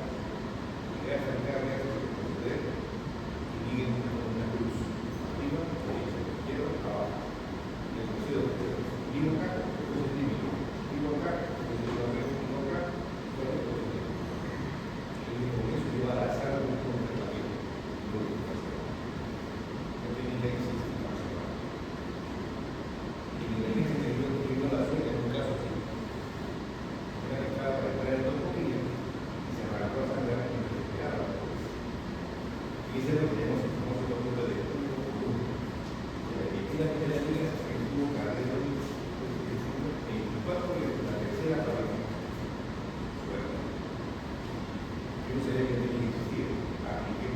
crear cargas de poder y liguen con una cruz arriba, izquierda, abajo. Y el proceso ligo acá, después el ligo acá, después el ligo acá, con eso lleva a la sala de un contratamiento. No tiene la existencia nacional. Y la inteligencia que no la suelta en un caso así. Era dejada para entrar en 2 comillas y se arrancó a sangrar y se retiraba. Y ese es lo que tenemos el famoso documento de estudio común. Y la que la liga se estuvo cargando 24 de la tercera para la yo sé que tiene que existir, apliqué y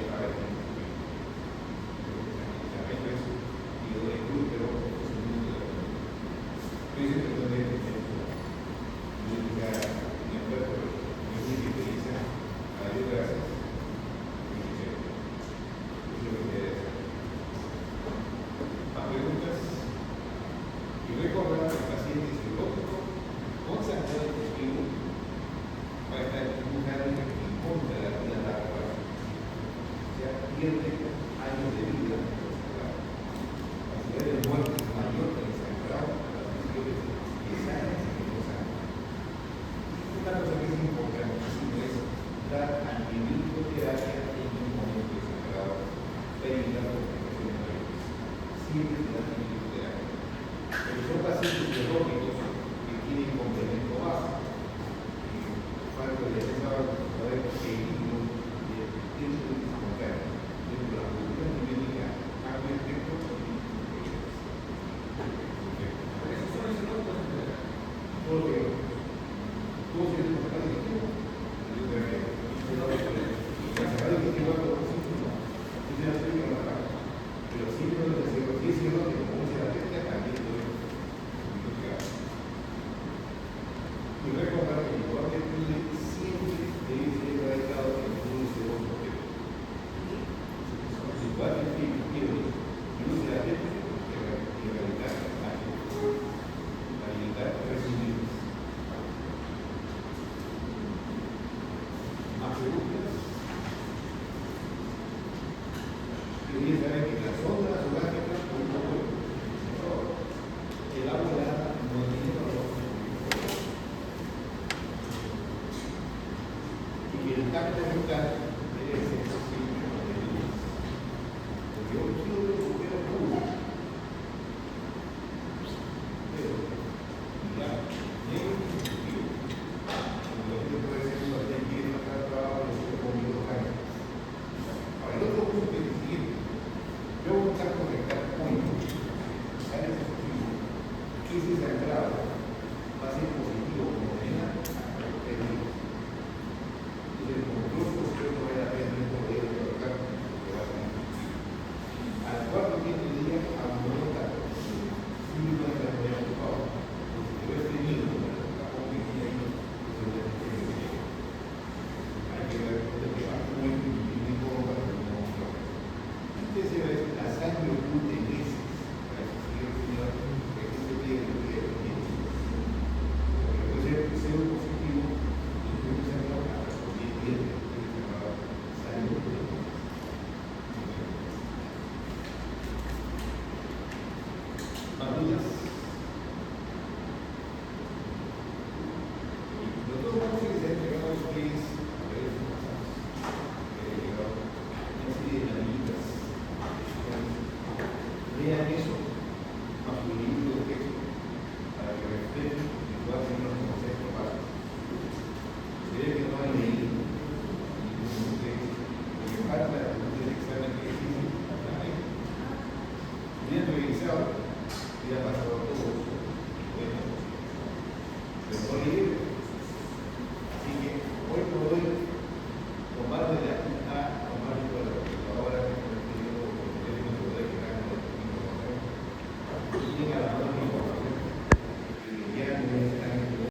a ver, esto es, y lo de club, pero es un mundo de la vida. Yo hice que no debe tener yo diría, mi acuerdo, mi única experiencia, a Dios gracias, y dice, es lo que debe hacer. Más preguntas, y recordar al paciente psicológico con sanidad de testigo va a estar empujando en contra de la vida larga. O sea, pierde años de vida. La posibilidad de muerte es mayor que el sangrado a las lesiones que salen y no salen. Una cosa que es importantísima es dar antibiótico-terapia en un momento de sangrado para evitar complicaciones mayores. Siempre se da antibiótico-terapia. Pero son pacientes biológicos que tienen complemento básico. Cuando le pensaba saber que el libro de tiempo de contar dentro de la cultura numérica cambia efecto eso son esos no pueden tener. Porque todos tienen que sacar de tiempo. Yo creo que la sacar de tiempo es algo simple, ¿no? Tiene la serie que no la paga. Pero siempre lo que se lo dice, ¿no? Que como se la técnica también puede significar. Y recordar que el lugar de PIDE siempre debe ser radicado en un segundo objeto. Igual que el PIDE, y no se la técnica que erradicar la habilidad recibidas. ¿Más preguntas? Quería saber que las ondas orgánicas, el agua no tiene valor. Y el tacto mental debe ser siempre con el porque